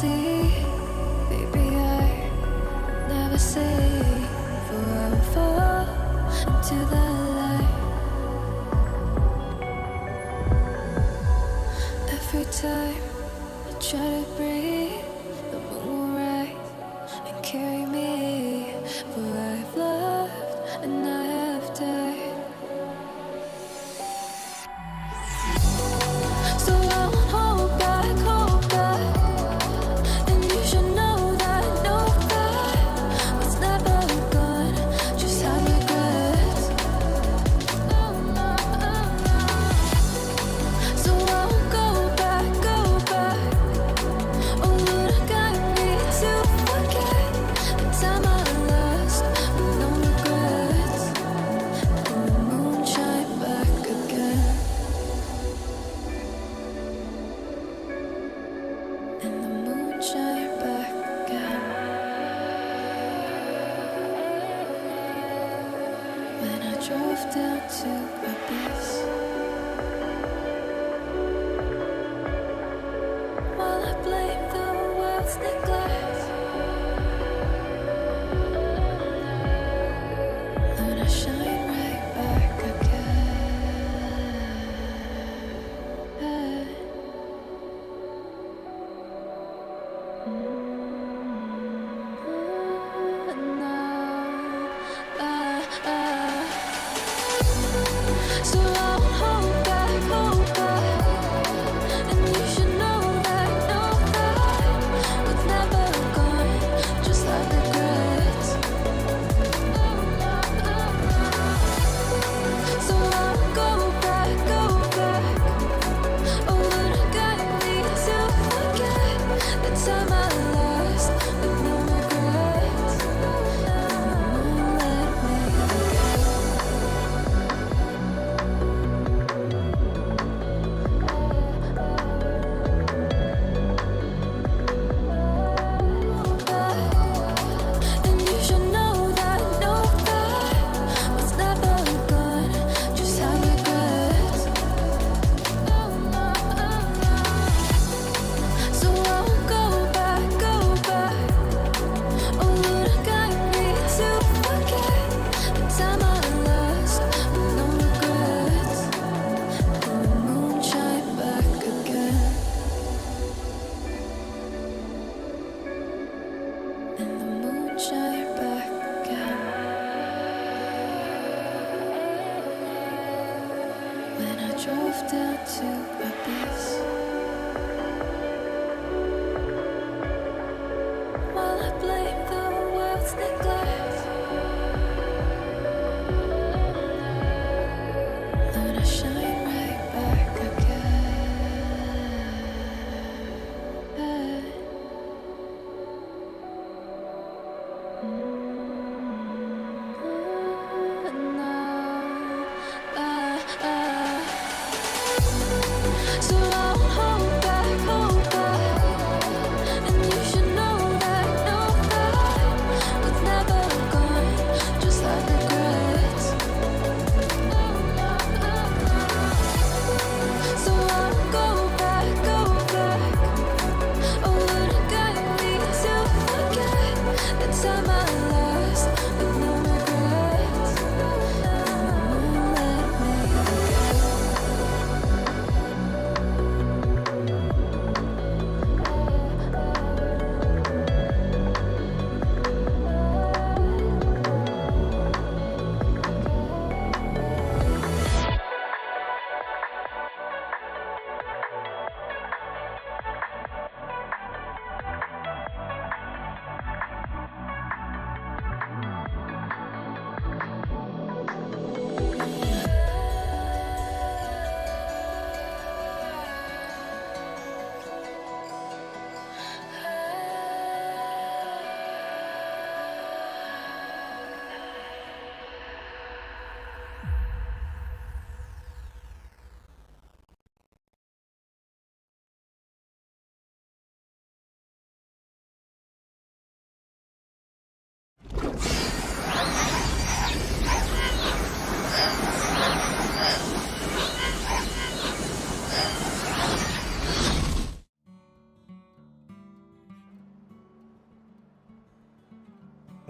see, baby, I never say, for I will fall into the light. Every time I try to breathe, the moon will rise and carry me, for I've loved and I have died. So I won't hold back, and you should know that what's never gone, just have regrets. So I won't go back, oh Lord, I got me to forget the time I lost with no regrets, and the moon shine back again. And the moon shine back again. When I drove down to abyss, while I blame the world's neglect, then I shine right back again. So I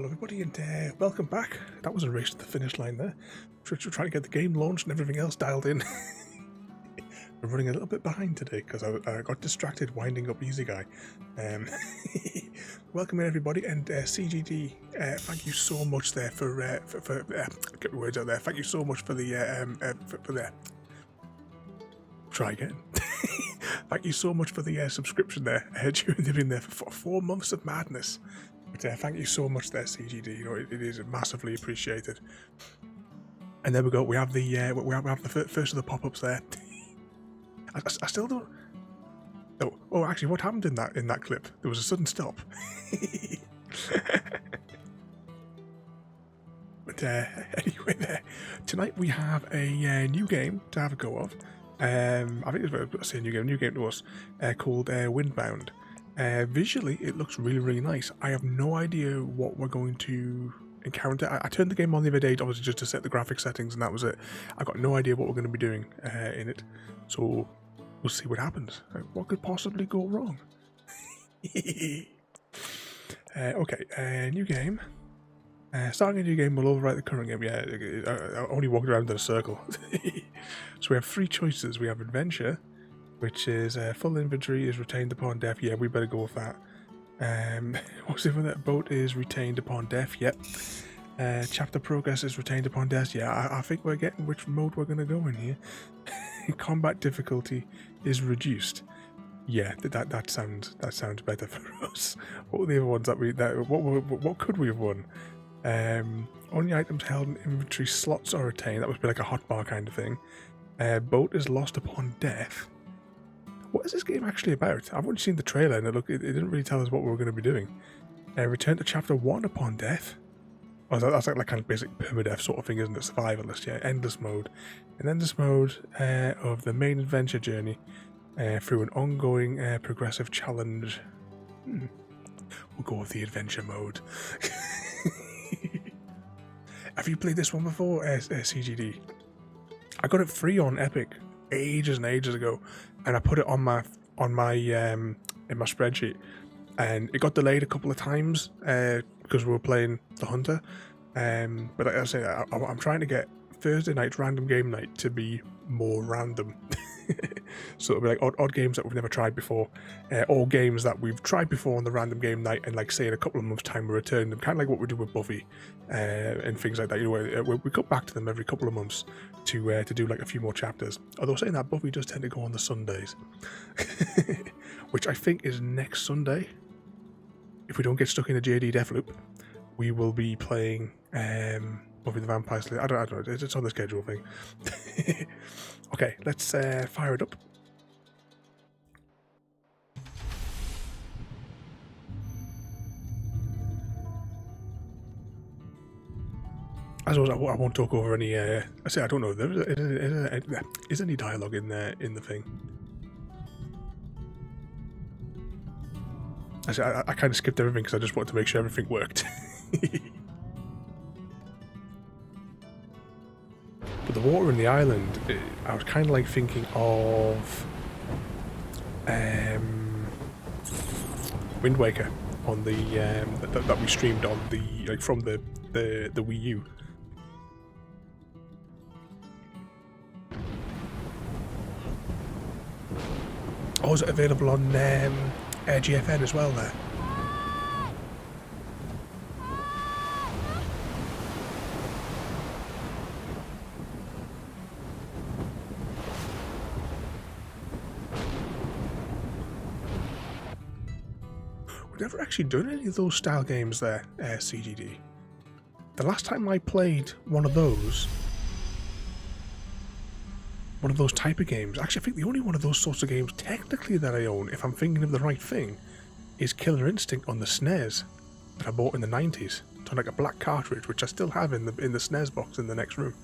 Hello everybody and welcome back. That was a race to the finish line there. Trying to get the game launched and everything else dialed in. We're running a little bit behind today because I got distracted winding up Easy Guy. Welcome in everybody, and CGD, thank you so much there for get my words out there. Thank you so much for the try again. Thank you so much for the subscription there. You've been there for 4 months of madness. But thank you so much there, CGD. You know, it is massively appreciated. And there we go. We have the first of the pop-ups there. I still don't. Oh, actually, what happened in that clip? There was a sudden stop. But anyway, there. Tonight we have a new game to have a go of. I think it's a new game to us, called Windbound. Visually, it looks really, really nice. I have no idea what we're going to encounter. I turned the game on the other day, obviously just to set the graphic settings, and that was it. I've got no idea what we're going to be doing in it, so we'll see what happens. What could possibly go wrong? Okay, new game. Starting a new game will overwrite the current game. Yeah, I only walked around in a circle. So we have 3 choices. We have adventure, which is full inventory is retained upon death. Yeah, we better go with that. What's it for that? Boat is retained upon death. Yep. Chapter progress is retained upon death. Yeah, I think we're getting which mode we're going to go in here. Combat difficulty is reduced. Yeah, that sounds better for us. What were the other ones what could we have won? Only items held in inventory slots are retained. That would be like a hotbar kind of thing. Boat is lost upon death. What is this game actually about? I've only seen the trailer and it didn't really tell us what we were going to be doing. Return to chapter 1 upon death. Oh, that's like kind of basic permadeath sort of thing, isn't it? Survivalist, yeah. Endless mode. An endless mode of the main adventure journey through an ongoing progressive challenge. We'll go with the adventure mode. Have you played this one before, CGD? I got it free on Epic ages and ages ago, and I put it on my in my spreadsheet, and it got delayed a couple of times because we were playing the Hunter. But like I say, I'm trying to get Thursday night's random game night to be more random. So it'll be like odd games that we've never tried before, or games that we've tried before on the random game night, and like say in a couple of months' time we return them, kind of like what we do with Buffy and things like that. You know, we come back to them every couple of months to do like a few more chapters. Although saying that, Buffy does tend to go on the Sundays, which I think is next Sunday. If we don't get stuck in a JD Deathloop, we will be playing Buffy the Vampire Slayer. I don't know. It's on the schedule thing. Okay, let's fire it up. As always, I won't talk over any. I say I don't know. Is any dialogue in there in the thing? I kind of skipped everything because I just wanted to make sure everything worked. But the water in the island, I was kind of like thinking of Wind Waker on the that we streamed on the from the Wii U. Oh, is it available on GFN as well there? We've never actually done any of those style games there, CGD. The last time I played one of those type of games, actually I think the only one of those sorts of games technically that I own, if I'm thinking of the right thing, is Killer Instinct on the SNES that I bought in the 90s. It's on like a black cartridge, which I still have in the SNES box in the next room.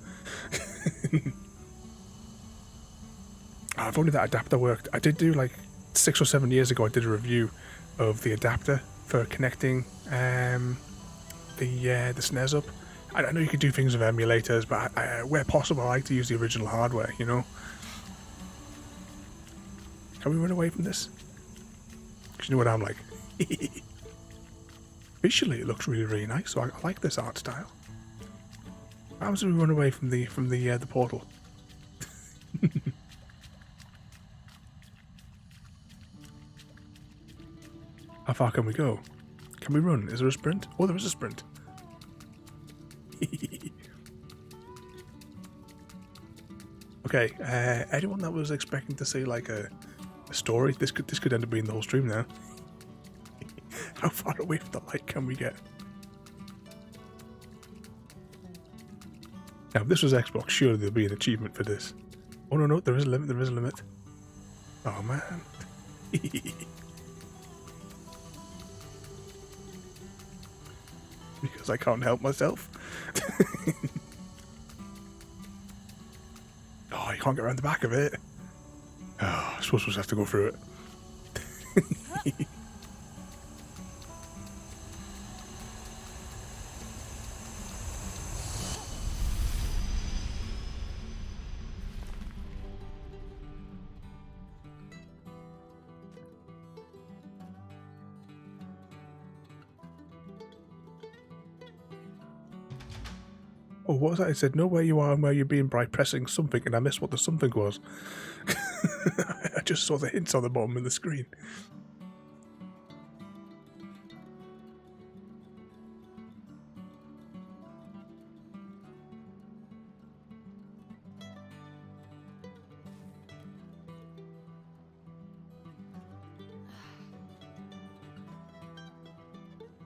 If only that adapter worked. I did do like 6 or 7 years ago, I did a review of the adapter for connecting the SNES up. I know you could do things with emulators, but where possible, I like to use the original hardware, you know? Can we run away from this? Because you know what I'm like. visually it looks really, really nice. So I like this art style. How happens if we run away from the portal? How far can we go? Can we run? Is there a sprint? Oh, there is a sprint. Okay, anyone that was expecting to see like a story, this could end up being the whole stream now. How far away from the light can we get? Now, if this was Xbox, surely there'll be an achievement for this. Oh no, there is a limit, there is a limit. Oh man. Because I can't help myself. Oh, you can't get around the back of it. Oh, I suppose we'll just have to go through it. Oh, what was that? It said, know where you are and where you're being by pressing something, and I missed what the something was. I just saw the hints on the bottom of the screen.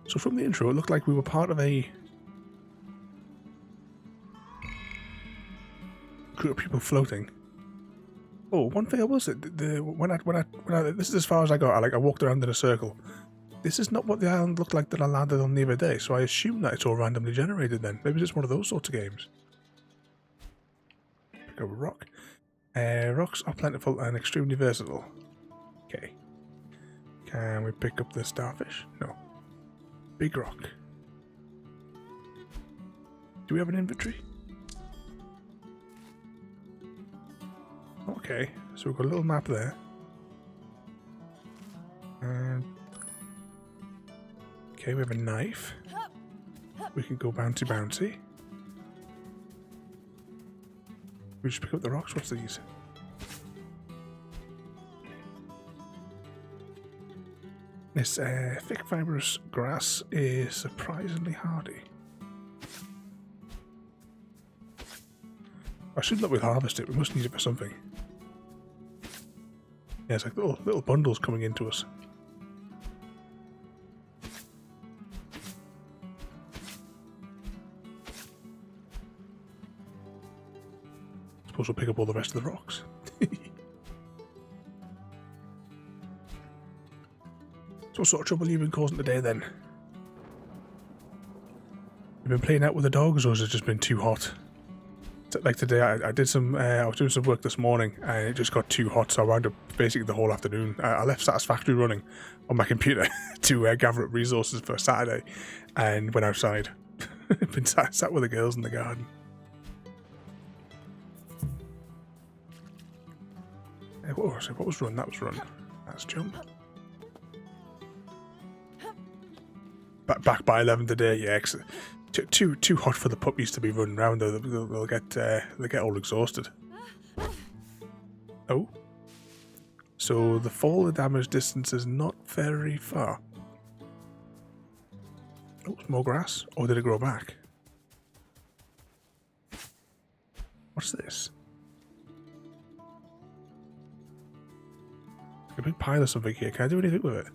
So from the intro, it looked like we were part of a group of people floating. Oh, one thing I was when I this is as far as I got. I walked around in a circle. This is not what the island looked like that I landed on the other day, so I assume that it's all randomly generated then. Maybe it's one of those sorts of games. Pick up a rock. Rocks are plentiful and extremely versatile. Okay. Can we pick up the starfish? No. Big rock. Do we have an inventory? Okay, so we've got a little map there. And okay, we have a knife. We can go bouncy bouncy. We just pick up the rocks. What's these? This thick fibrous grass is surprisingly hardy. I should not harvest it. We must need it for something. Yeah, it's like little bundles coming into us. Suppose we'll pick up all the rest of the rocks. So what sort of trouble have you been causing today then? You've been playing out with the dogs, or has it just been too hot? Like today, I did some. I was doing some work this morning, and it just got too hot, so I wound up basically the whole afternoon. I left Satisfactory running on my computer to gather up resources for Saturday, and went outside. Been sat with the girls in the garden. What was it? What was run? That was run. That's jump. Back by 11 today. Yeah, too hot for the puppies to be running around. They'll get all exhausted. Oh, so the fall of damage distance is not very far. Oh, more grass. Or did it grow back? What's this? A big pile of something here. Can I do anything with it?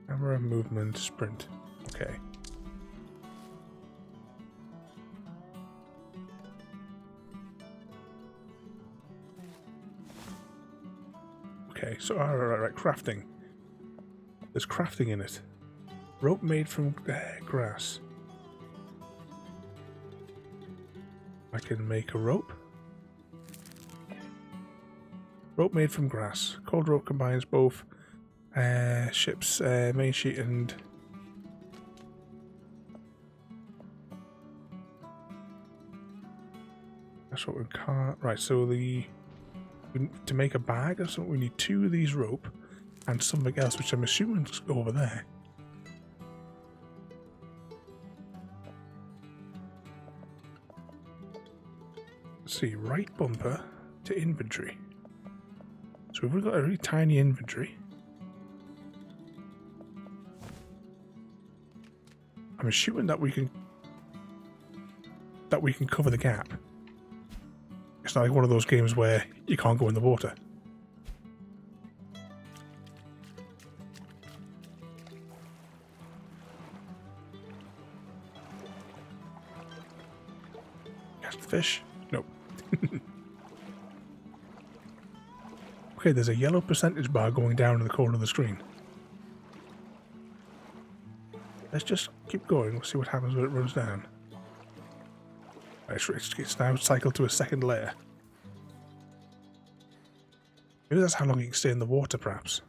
Camera, movement, sprint. Okay. Okay, so right, crafting. There's crafting in it. Rope made from grass. I can make a rope. Rope made from grass. Cold rope combines both ship's main sheet and that's what we can't. Right, so we to make a bag or something, we need 2 of these rope and something else, which I'm assuming is over there. Let's see, right bumper to inventory. So we've got a really tiny inventory. I'm assuming that we can cover the gap. It's not like one of those games where you can't go in the water. Catch the fish? Nope. Okay, there's a yellow percentage bar going down in the corner of the screen. Let's just keep going. We'll see what happens when it runs down. It's now cycled to a second layer. Maybe that's how long you can stay in the water, perhaps.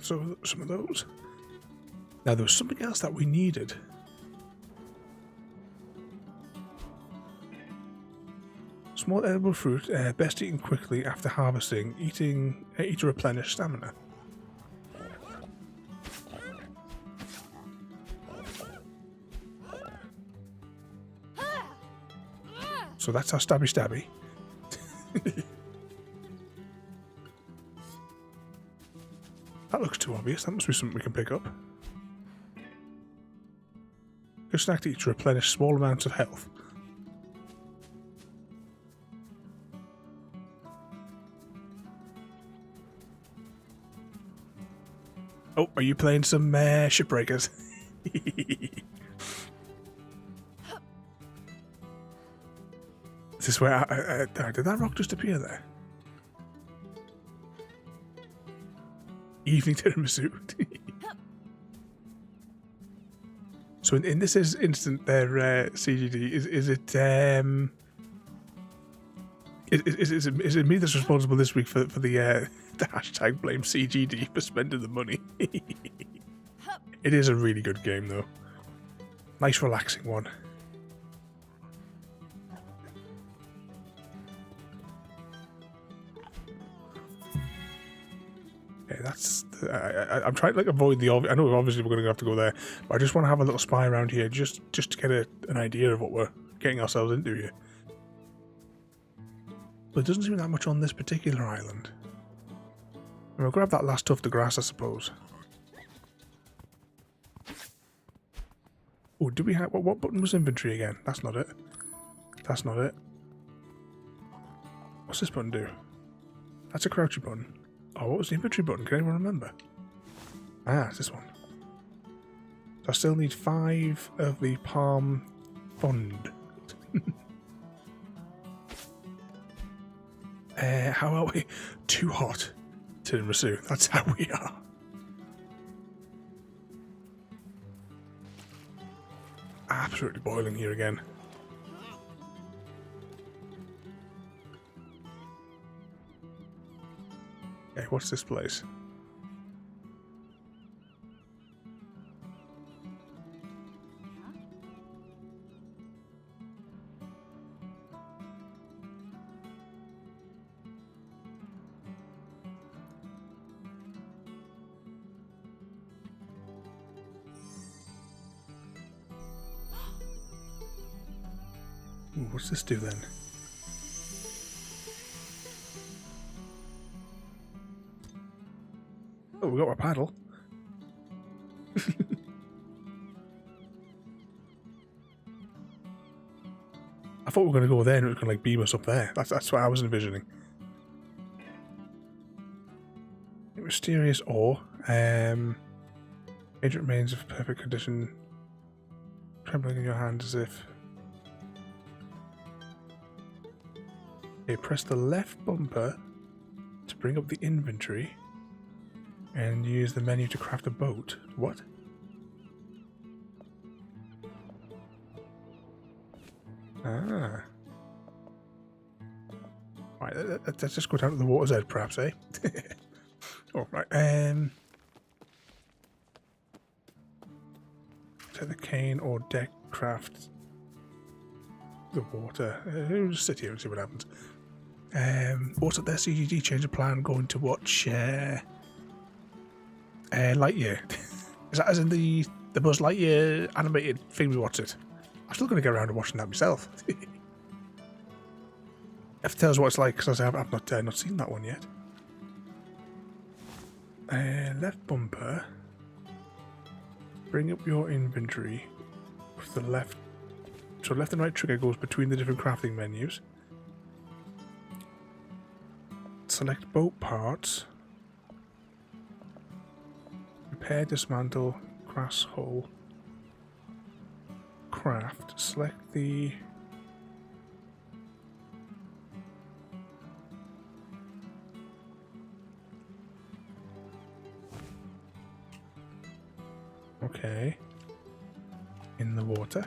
So, some of those. Now, there was something else that we needed. Small edible fruit, best eaten quickly after harvesting. Eat to replenish stamina. So that's our stabby stabby. That looks too obvious. That must be something we can pick up. Good snack to eat to replenish small amounts of health. Oh, are you playing some Shipwreckers? Is this where did that rock just appear there? Evening tiramisu. So in this instant, their CGD is it me that's responsible this week for the hashtag blame CGD for spending the money? It is a really good game though. Nice relaxing one. That's I'm trying to avoid the obvious. I know obviously we're going to have to go there, but I just want to have a little spy around here just to get an idea of what we're getting ourselves into here. But it doesn't seem that much on this particular island. We'll grab that last tuft of grass, I suppose. Oh, do we have what button was inventory again? That's not it. That's not it. What's this button do? That's a crouchy button. Oh, what was the inventory button? Can anyone remember? Ah, it's this one. So I still need 5 of the palm fund. How are we? Too hot to pursue. That's how we are. Absolutely boiling here again. Okay, what's this place? Ooh, what's this do then? Oh, we got our paddle. I thought we were going to go there and it was going to like beam us up there. That's what I was envisioning. Mysterious ore. Agent remains of perfect condition. Trembling in your hand as if. Okay, press the left bumper to bring up the inventory. And use the menu to craft a boat. What? Ah. Right, let's just go down to the water's edge, perhaps, eh? Oh, right. feather cane or deck craft the water. We'll just sit here and see what happens. What's up there, CGG? Change of plan, going to watch Lightyear. Is that as in the Buzz Lightyear animated thing we watched it? I'm still going to get around to watching that myself. If it tells what it's like, because I've not seen that one yet. Left bumper. Bring up your inventory with the left. So left and right trigger goes between the different crafting menus. Select boat parts. Repair, dismantle, grass hull. Craft. Select the... Okay. In the water.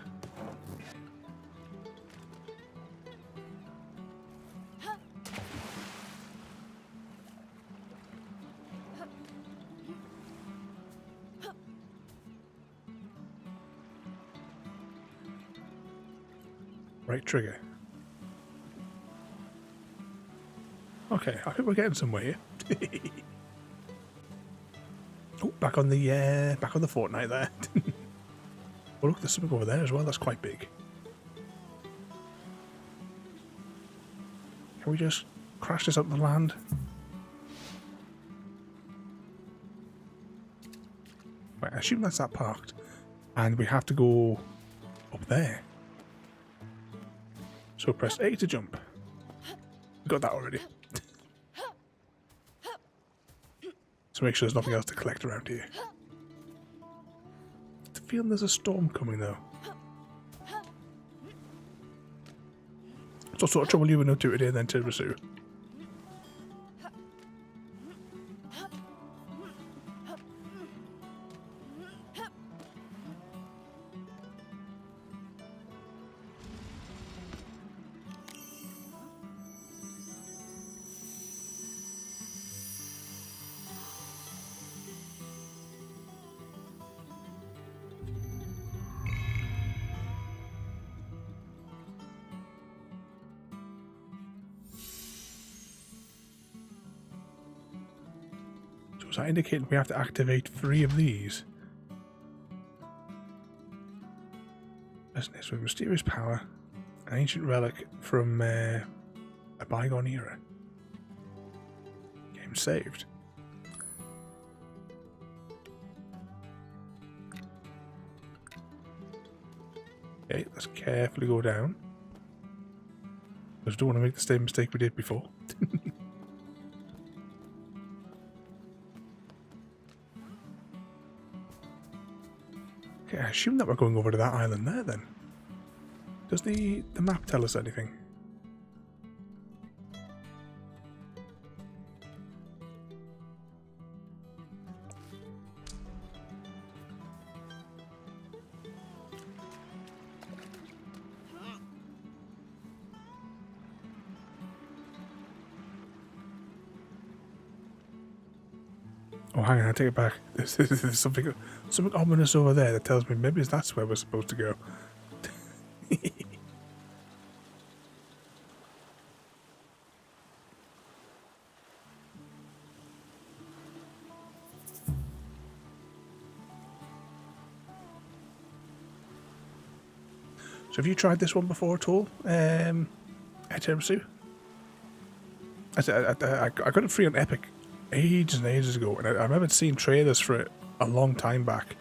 Right trigger. Okay, I think we're getting somewhere here. Oh, back on the Fortnite there. Oh look, there's something over there as well. That's quite big. Can we just crash this up the land? Right, I assume that's that parked, and we have to go up there. So press A to jump. We got that already. So make sure there's nothing else to collect around here. I feel there's a storm coming though. What sort of trouble you went up to today then, Tirasu? So that indicating we have to activate 3 of these. Business with mysterious power, an ancient relic from a bygone era. Game saved. Okay, let's carefully go down. Because I don't want to make the same mistake we did before. Okay, I assume that we're going over to that island there then. Does the map tell us anything? Oh, hang on, I take it back. There's something ominous over there that tells me maybe that's where we're supposed to go. So have you tried this one before at all, Tiramisu? I got it free on Epic ages and ages ago, and I remember seeing trailers for it a long time back.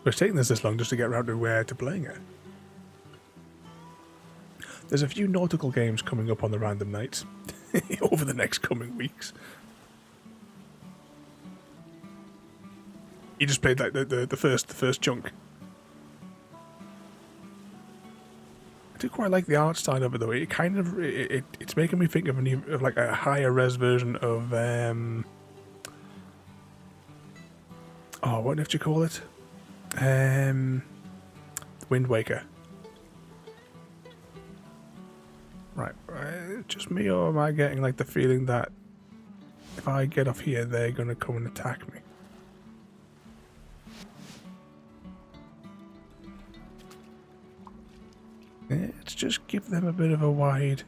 It's taking us this long just to get around to playing it. There's a few nautical games coming up on the random nights over the next coming weeks. You just played like the first chunk. I do quite like the art style of it though. It kind of it's making me think of like a higher res version of oh, what did you call it? Wind Waker. Right, just me, or am I getting like the feeling that if I get off here, they're going to come and attack me? Let's just give them a bit of a wide.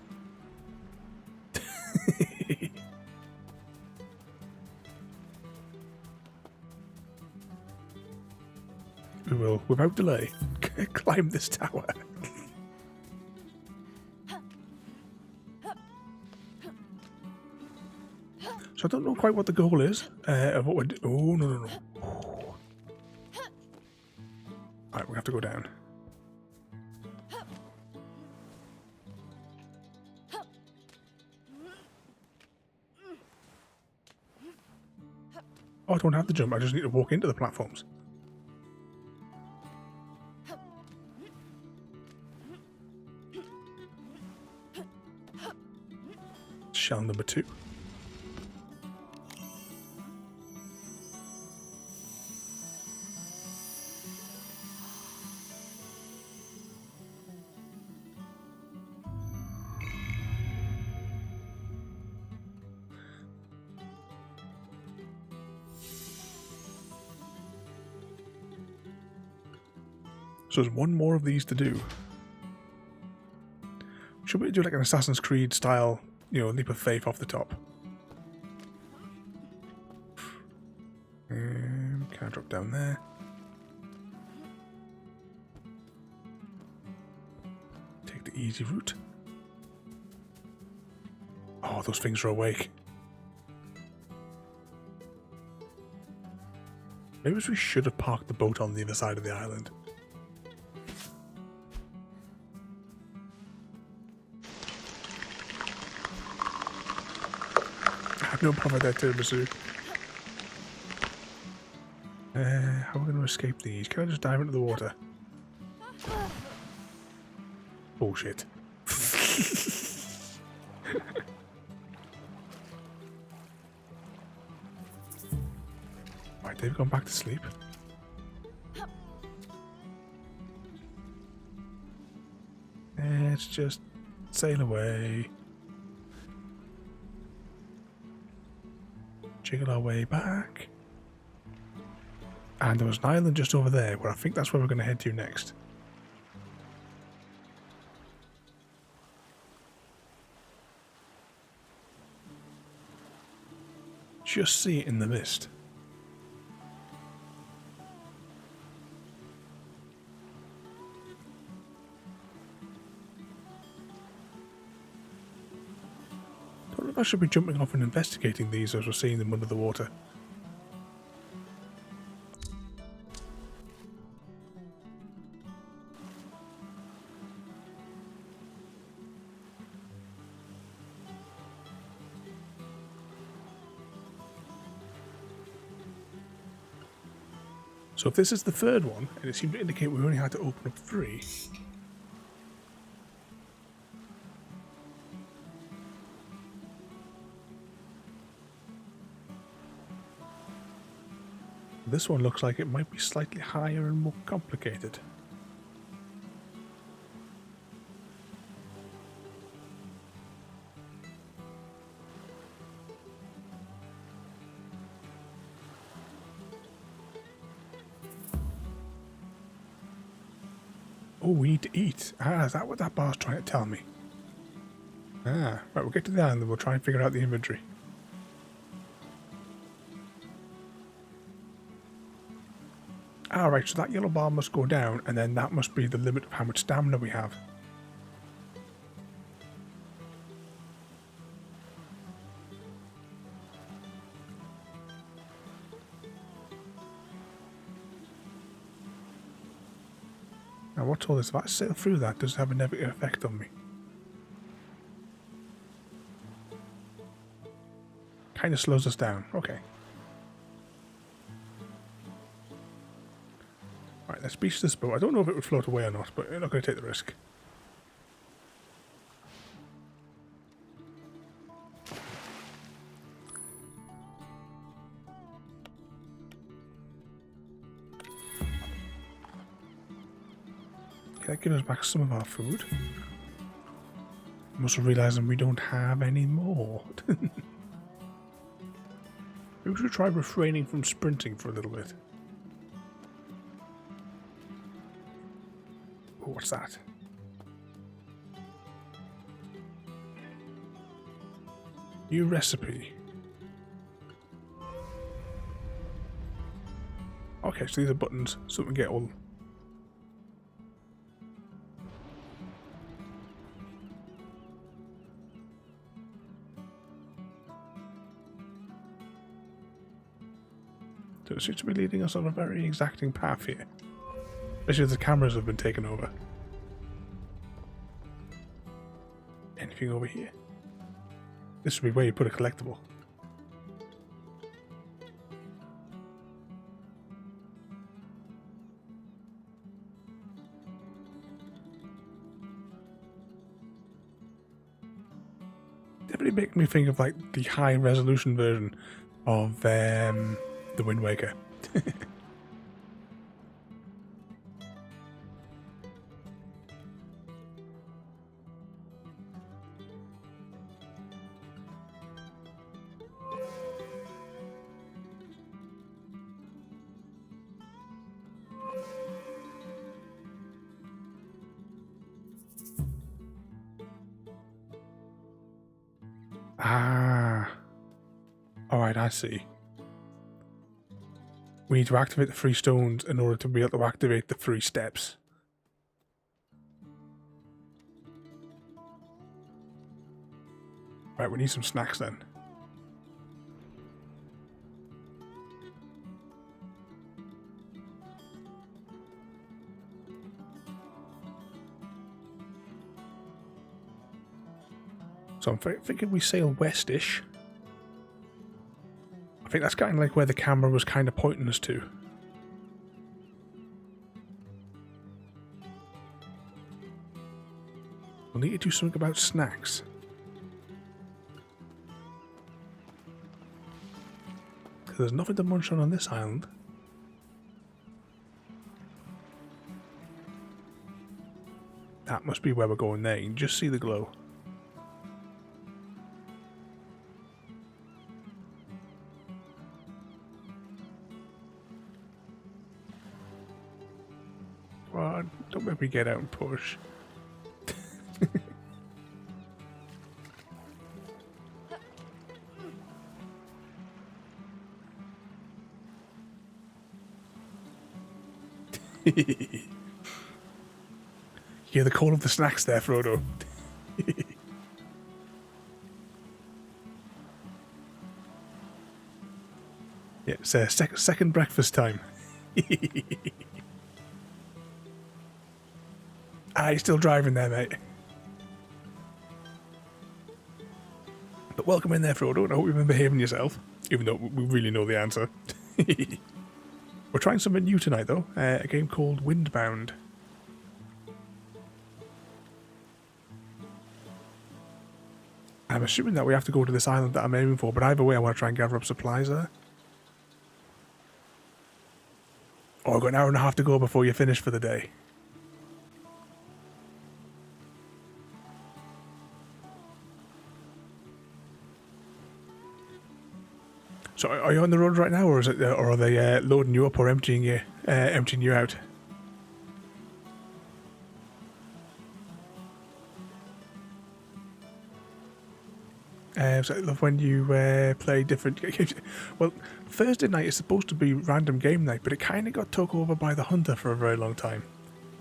We will, without delay, climb this tower. So I don't know quite what the goal is of what we're doing. Oh, no. Alright, we have to go down. Oh, I don't have to jump, I just need to walk into the platforms. Shell number 2. So there's one more of these to do. Should we do like an Assassin's Creed style, you know, leap of faith off the top? Can I drop down there? Take the easy route. Oh, those things are awake. Maybe we should have parked the boat on the other side of the island. No problem with that, tiramisu. How are we going to escape these? Can I just dive into the water? Bullshit. Right, they've gone back to sleep. Let's just sail away. Jiggle our way back. And there was an island just over there, where I think that's where we're going to head to next. Just see it in the mist. Don't know if I should be jumping off and investigating these as we're seeing them under the water. So if this is the third one, and it seemed to indicate we only had to open up 3. This one looks like it might be slightly higher and more complicated. Oh, we need to eat. Ah, is that what that bar's trying to tell me? Ah, right, we'll get to the island and we'll try and figure out the inventory. Alright, so that yellow bar must go down, and then that must be the limit of how much stamina we have. Now what's all this? If I sail through that, does it have a negative effect on me? Kind of slows us down. Okay. Right, let's beach this boat. I don't know if it would float away or not, but we're not going to take the risk. Can that give us back some of our food? I'm also realising we don't have any more. We should try refraining from sprinting for a little bit. Oh, what's that? New recipe. Okay, so these are buttons, so we can get all. So it seems to be leading us on a very exacting path here. Especially as the cameras have been taken over. Anything over here? This would be where you put a collectible. Definitely make me think of like the high resolution version of the Wind Waker. Ah. Alright, I see. We need to activate the 3 stones in order to be able to activate the 3 steps. Right, we need some snacks then. So I'm thinking we sail westish. I think that's kind of like where the camera was kind of pointing us to. We'll need to do something about snacks. Because there's nothing to munch on this island. That must be where we're going there. You can just see the glow. Don't make me get out and push. Hear the call of the snacks there, Frodo. Yeah, it's second breakfast time. You're still driving there, mate. But welcome in there, Frodo, and I hope you've been behaving yourself, even though we really know the answer. We're trying something new tonight, though. A game called Windbound. I'm assuming that we have to go to this island that I'm aiming for, but either way I want to try and gather up supplies there. Oh, I've got an hour and a half to go before you're finished for the day. So are you on the road right now, or are they loading you up or emptying you out? So I love when you play different games. Well, Thursday night is supposed to be random game night, but it kind of got took over by the Hunter for a very long time.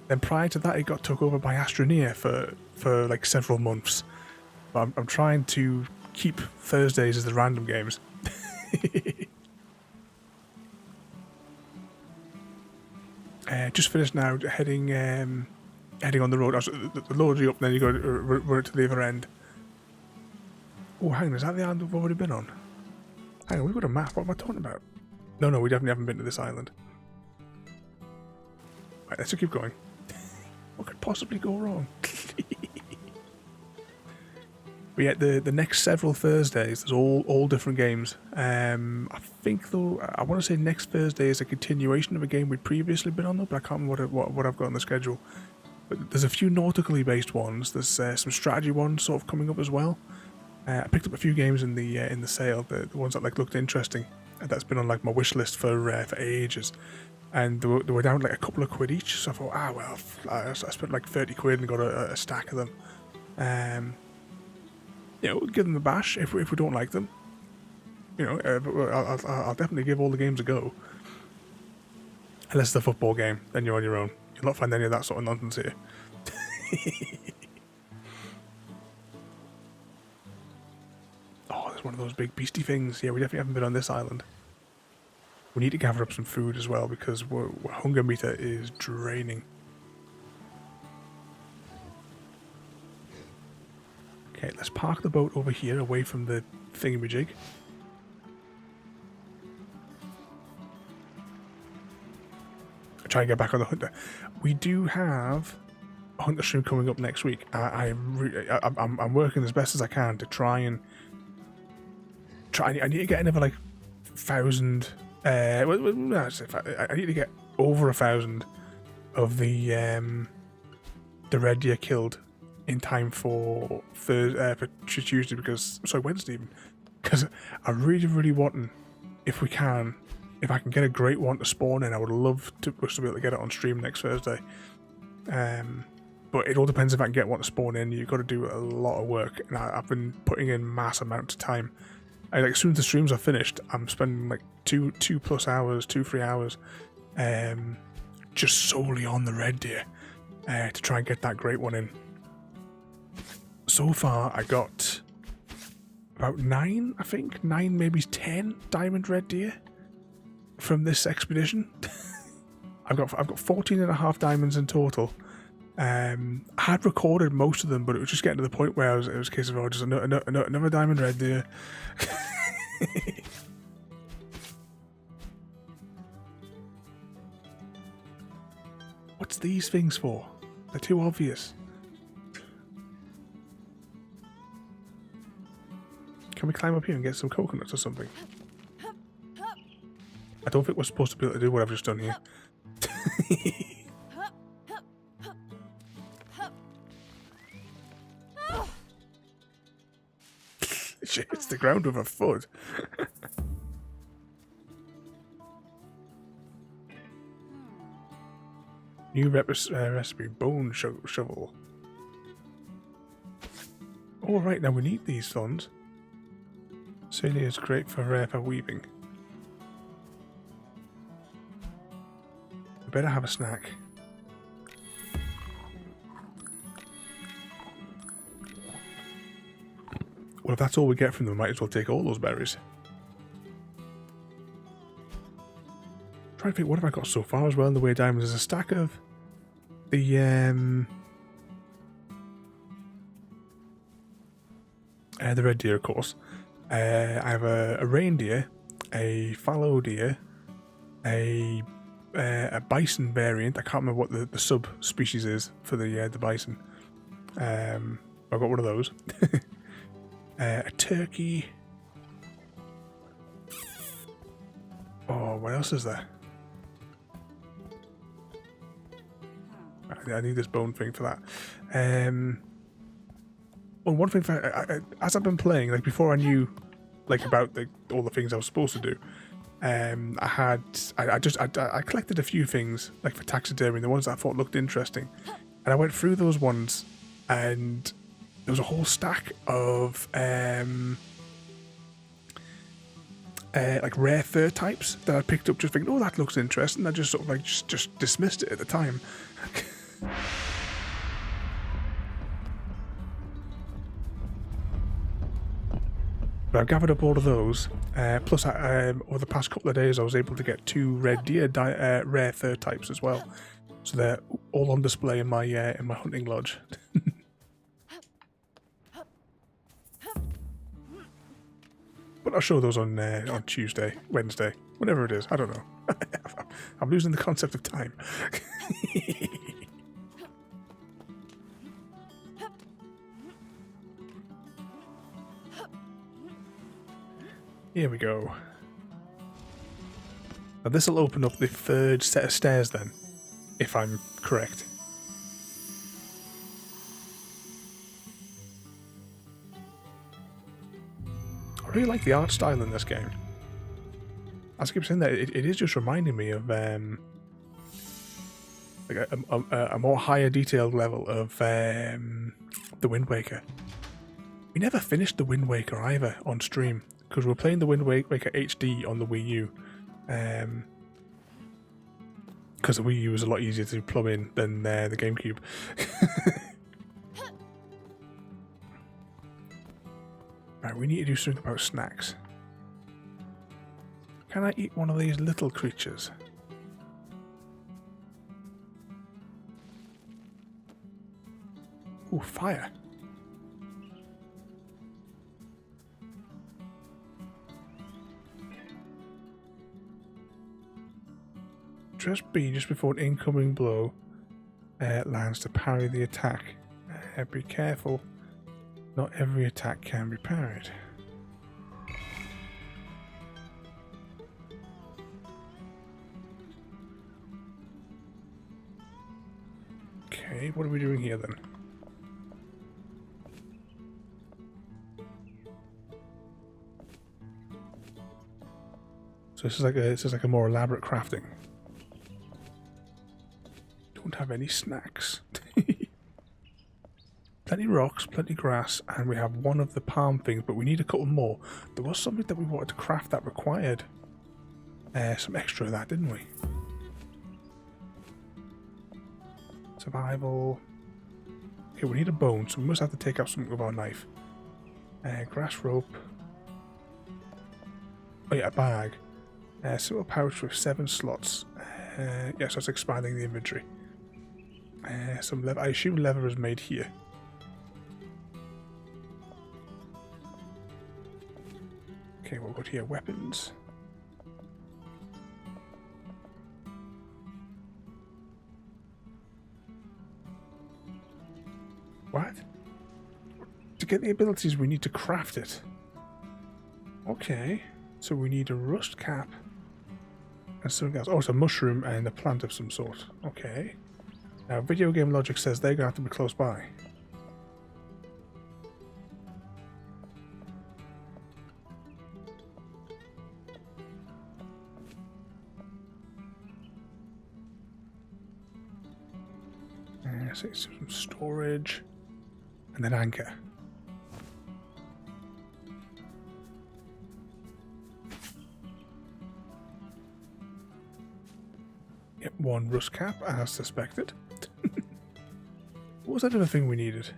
Then prior to that, it got took over by Astroneer for like several months. But I'm trying to keep Thursdays as the random games. Just finished now, heading on the road. The load you up, then you got to run it to the other end. Oh, hang on, is that the island we've already been on? Hang on, we've got a map. What am I talking about? No, we definitely haven't been to this island. Right, let's just keep going. What could possibly go wrong? But yeah, the next several Thursdays, there's all different games. I think, though, I want to say next Thursday is a continuation of a game we'd previously been on, though, but I can't remember what I've got on the schedule. But there's a few nautically based ones. There's some strategy ones sort of coming up as well. I picked up a few games in the sale, the ones that like looked interesting. That's been on like my wish list for ages, and they were down like a couple of quid each. So I thought, well, I spent like 30 quid and got a stack of them. You know, give them a bash if we don't like them. You know, I'll definitely give all the games a go. Unless it's a football game, then you're on your own. You'll not find any of that sort of nonsense here. Oh, there's one of those big beastie things. Yeah, we definitely haven't been on this island. We need to gather up some food as well because our hunger meter is draining. Okay, let's park the boat over here away from the thingamajig. Try and get back on the hunter. We do have a hunter stream coming up next week. I'm working as best as I can to try. I need to get another like 1,000. I need to get over 1,000 of the red deer killed in time for Tuesday Wednesday even, because I really want, if we can. If I can get a great one to spawn in, I would love to be able to get it on stream next Thursday. But it all depends if I can get one to spawn in. You've got to do a lot of work, and I've been putting in mass amounts of time. Like, as soon as the streams are finished, I'm spending like 2-3 hours, just solely on the red deer to try and get that great one in. So far, I got about 9, I think 9, maybe 10 diamond red deer from this expedition. I've got 14.5 diamonds in total. I had recorded most of them, but it was just getting to the point where it was a case of just another diamond red deer. What's these things for? They're too obvious. Can we climb up here and get some coconuts or something? I don't think we're supposed to be able to do what I've just done here. Shit, it's the ground with a foot. New recipe, bone shovel. All right, now we need these thorns. Celia is great for weaving. We better have a snack. Well, if that's all we get from them, we might as well take all those berries. Trying to think, what have I got so far as well in the way of diamonds? There's a stack of the red deer, of course. I have a reindeer, a fallow deer, a bison variant. I can't remember what the subspecies is for the bison. I've got one of those. A turkey. Oh, what else is there? I need this bone thing for that. Well, one thing as I've been playing, like before I knew, like about all the things I was supposed to do, I collected a few things like for taxidermy, the ones that I thought looked interesting, and I went through those ones, and there was a whole stack of like rare fur types that I picked up just thinking, oh, that looks interesting. I just sort of like just dismissed it at the time. But I've gathered up all of those. Plus, over the past couple of days, I was able to get 2 red deer rare fur types as well. So they're all on display in my hunting lodge. But I'll show those on Tuesday, Wednesday, whatever it is. I don't know. I'm losing the concept of time. Here we go. Now this will open up the 3rd set of stairs then, if I'm correct. I really like the art style in this game. As I keep saying that, it is just reminding me of like a more higher detailed level of the Wind Waker. We never finished the Wind Waker either on stream because we were playing the Wind Waker HD on the Wii U. Because the Wii U was a lot easier to plumb in than the GameCube. Right, we need to do something about snacks. Can I eat one of these little creatures? Ooh, fire. Press B just before an incoming blow lands to parry the attack. Be careful, not every attack can be parried. Okay, what are we doing here then? So this is like a more elaborate crafting. Don't have any snacks. Plenty rocks, plenty grass, and we have one of the palm things, but we need a couple more. There was something that we wanted to craft that required some extra of that, didn't we? Survival. Okay, we need a bone, so we must have to take out something with our knife. Grass rope. Oh yeah, a bag. Simple pouch with 7 slots. Yeah, so it's expanding the inventory. Some leather. I assume leather is made here. Okay, we'll go to here. Weapons. What? To get the abilities, we need to craft it. Okay. So we need a rust cap and something else. Oh, it's a mushroom and a plant of some sort. Okay. Now, video game logic says they're going to have to be close by. So some storage and then anchor. Yep, 1 rust cap, as suspected. What was that other thing we needed?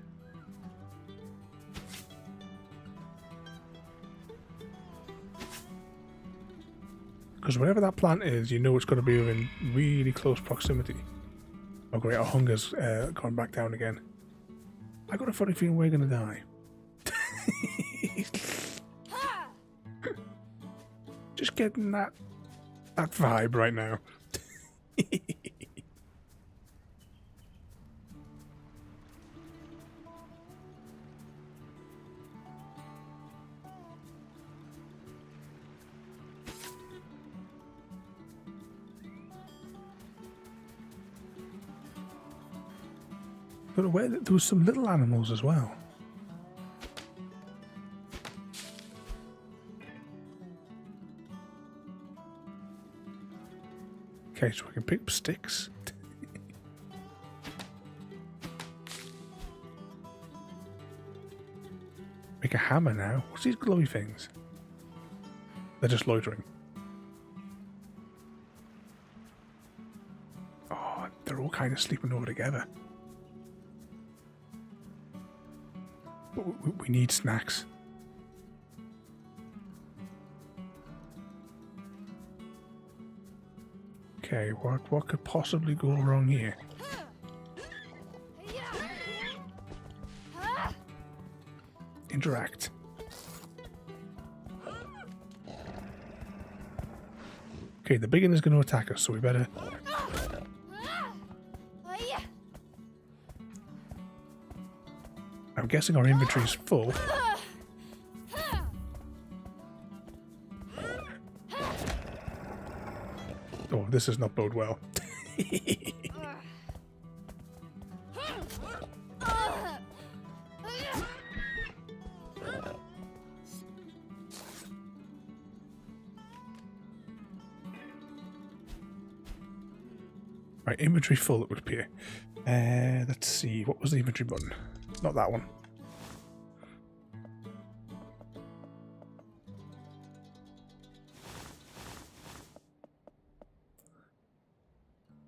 Because whatever that plant is, you know it's going to be within really close proximity. Oh great, our hunger's gone back down again. I got a funny feeling we're going to die. Just getting that vibe right now. But where there was some little animals as well. Okay, so I can pick up sticks. Make a hammer now. What's these glowy things? They're just loitering. Oh, they're all kind of sleeping over together. But we need snacks. Okay, what could possibly go wrong here? Interact. Okay, the big one is going to attack us, so we better... I'm guessing our inventory is full. Oh, this does not bode well. Right, inventory full, it would appear. Let's see, what was the inventory button? Not that one.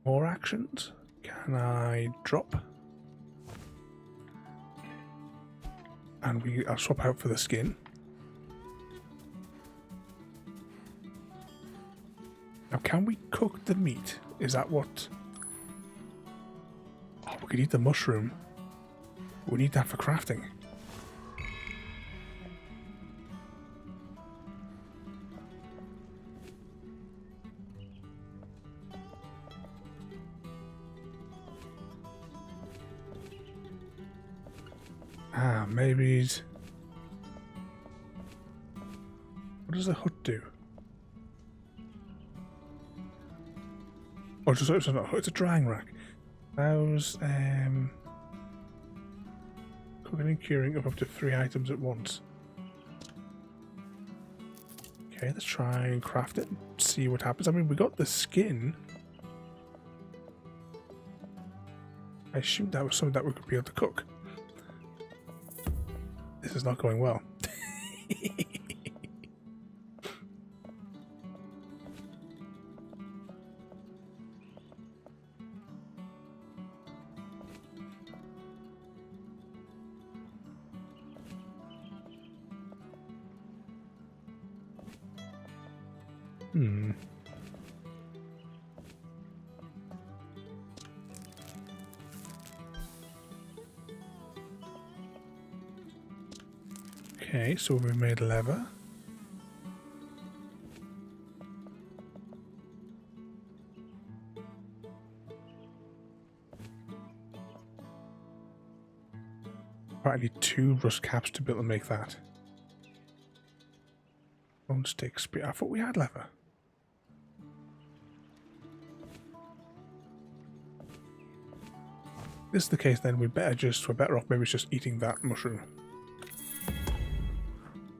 More actions? Can I drop? And I'll swap out for the skin. Now, can we cook the meat? Is that what... Oh, we could eat the mushroom. We need that for crafting. Ah, maybe... What does the hut do? Oh, it's a drying rack. Allows cooking and curing of up to 3 items at once. Okay, let's try and craft it and see what happens. I mean, we got the skin. I assumed that was something that we could be able to cook. This is not going well. Okay, so we made leather. Right, I need 2 rust caps to be able to make that. Bone stick spear. I thought we had leather. If this is the case, then we're better off maybe just eating that mushroom.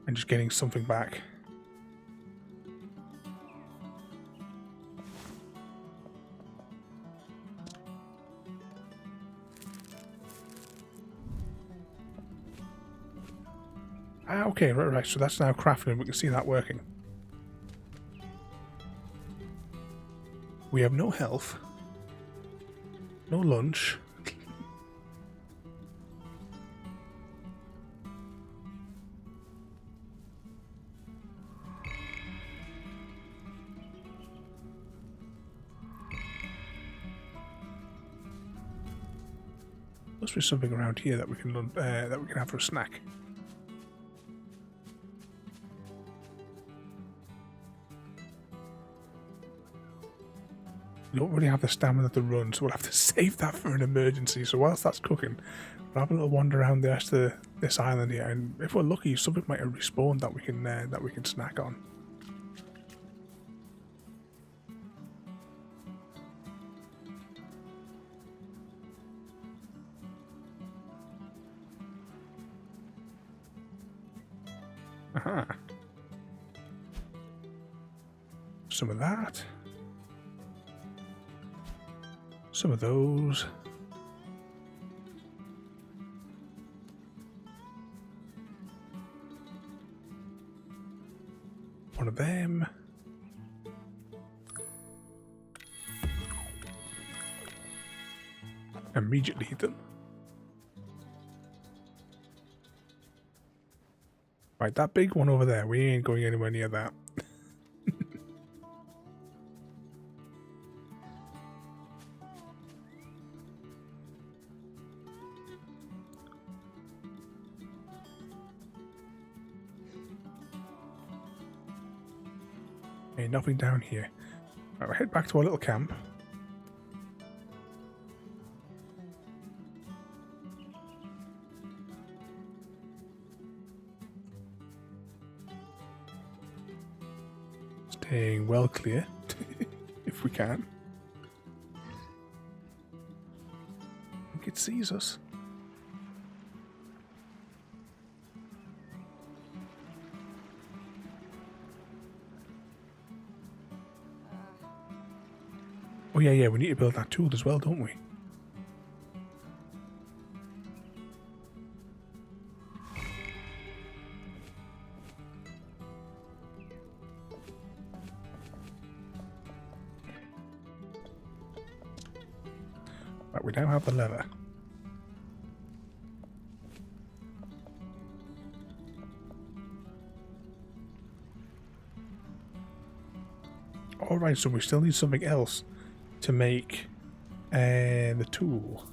And just getting something back. Ah, okay, right, so that's now crafting and we can see that working. We have no health. No lunch. Must be something around here that we can have for a snack. We don't really have the stamina to run, so we'll have to save that for an emergency. So whilst that's cooking, we'll have a little wander around the rest of this island here, and if we're lucky, something might have respawned that we can snack on. Aha. Some of that. Some of those. One of them. Immediately eat them. Right, that big one over there, we ain't going anywhere near that. Okay, nothing down here. Right, we'll head back to our little camp. Staying well clear, if we can. I think it sees us. Oh yeah, we need to build that tool as well, don't we? Right, we now have the lever. Alright, so we still need something else to make the tool.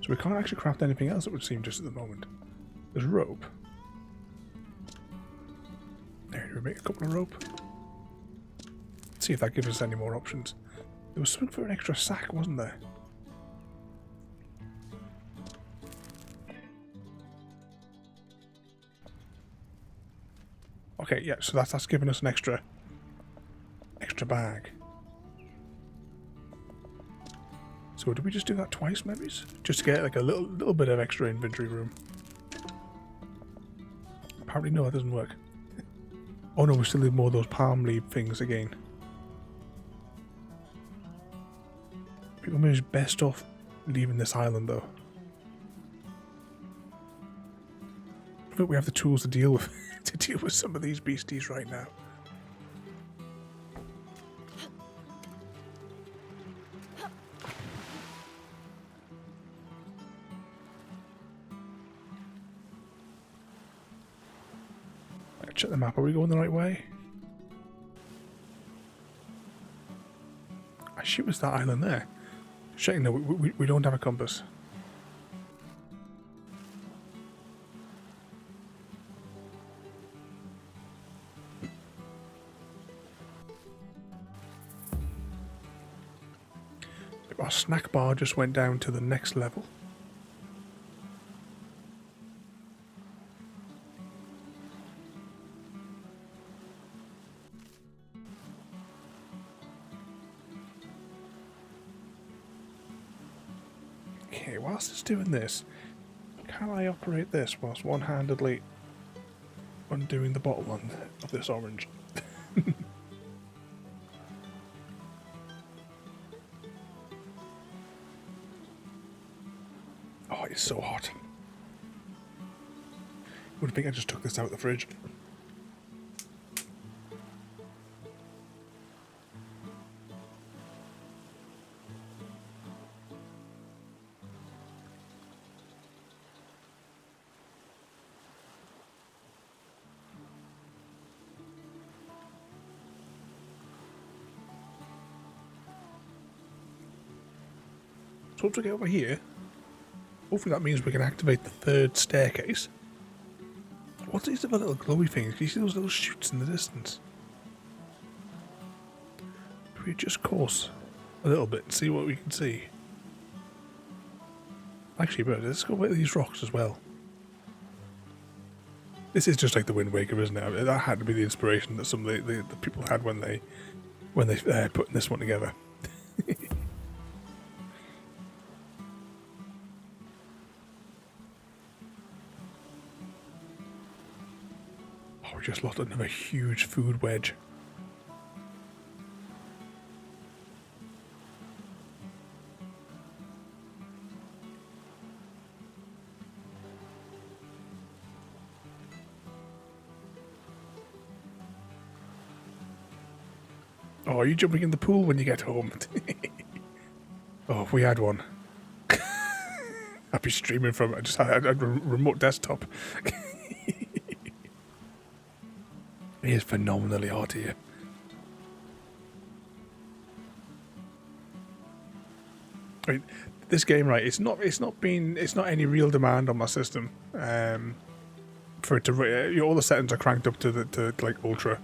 So we can't actually craft anything else, it would seem, just at the moment. There's rope. There, we make a couple of rope. Let's see if that gives us any more options. There was something for an extra sack, wasn't there? Okay, yeah, so that's giving us an extra bag. So did we just do that twice, maybe? Just to get like a little bit of extra inventory room. Apparently no, that doesn't work. Oh no, we still need more of those palm leaf things again. I think we're best off leaving this island though. I think we have the tools to deal with some of these beasties right now. Check the map. Are we going the right way? I assume it's that island there. Checking. No, we don't have a compass. Our snack bar just went down to the next level. Okay, whilst it's doing this, can I operate this whilst one-handedly undoing the bottle of this orange? Oh, it's so hot. Would think I just took this out of the fridge. So once we get over here, hopefully that means we can activate the third staircase. What's these other little glowy things? Can you see those little shoots in the distance? Should we just course a little bit and see what we can see? Actually, but let's go with these rocks as well. This is just like the Wind Waker, isn't it? That had to be the inspiration that some of the people had when they put this one together. Oh, we just lost another huge food wedge. Oh, are you jumping in the pool when you get home? Oh, if we had one. I'd be streaming from it. I just had a remote desktop. It is phenomenally hot here. I mean, this game, right? It's not any real demand on my system. For it to, all the settings are cranked up to like ultra,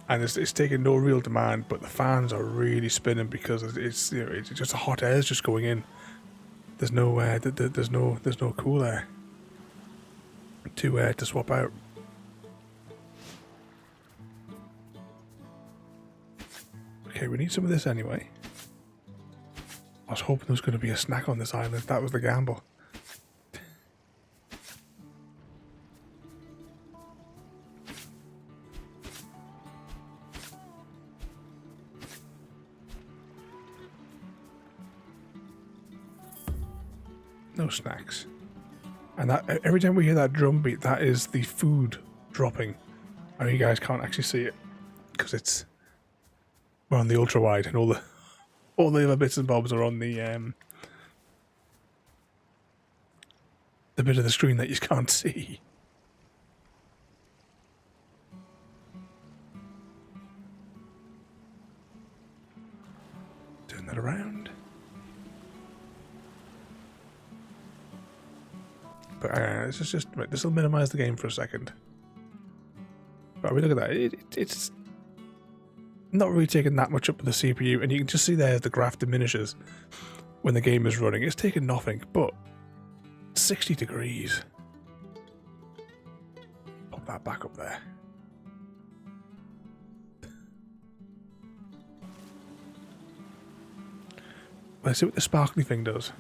and it's taking no real demand. But the fans are really spinning because it's just hot air is just going in. There's no there's no cool air to swap out. Okay, we need some of this anyway. I was hoping there was going to be a snack on this island. That was the gamble. No snacks. And that every time we hear that drum beat, that is the food dropping. I know you guys can't actually see it because we're on the ultra wide, and all the other bits and bobs are on the bit of the screen that you can't see. Turn that around. But this will minimize the game for a second. But I mean, look at that. It's not really taking that much up with the CPU, and you can just see there the graph diminishes when the game is running. It's taking nothing, but 60 degrees. Pop that back up there. Let's see what the sparkly thing does.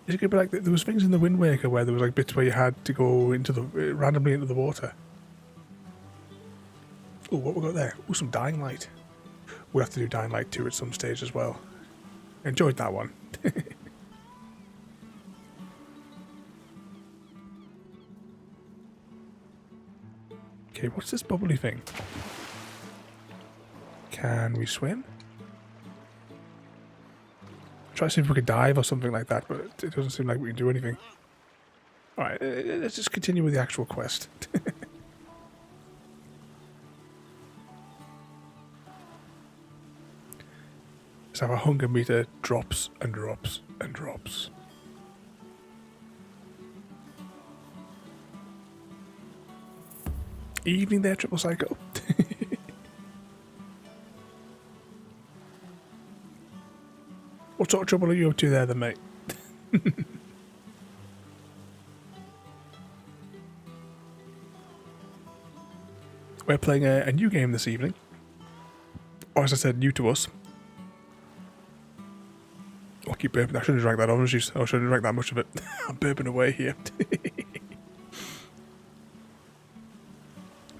Is it going to be like there was things in the Wind Waker where there was like bits where you had to go into randomly into the water? Oh, what we got there? Oh, some Dying Light. We'll have to do Dying Light 2 at some stage as well. Enjoyed that one. Okay, what's this bubbly thing? Can we swim? Try to see if we could dive or something like that, but it doesn't seem like we can do anything. Alright, let's just continue with the actual quest. So our hunger meter drops and drops and drops. Evening there, Triple Psycho. What sort of trouble are you up to there then, mate? We're playing a new game this evening. Or as I said, new to us. I'll keep burping. I shouldn't have drank that orange juice. I shouldn't have drank that much of it. I'm burping away here.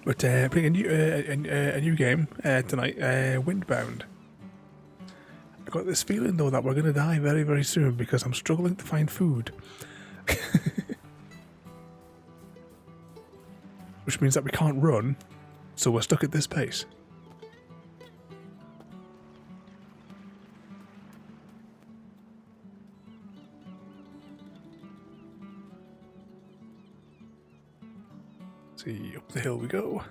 But playing a new game tonight, Windbound. I got this feeling though that we're going to die very, very soon because I'm struggling to find food. Which means that we can't run, so we're stuck at this pace. See, up the hill we go.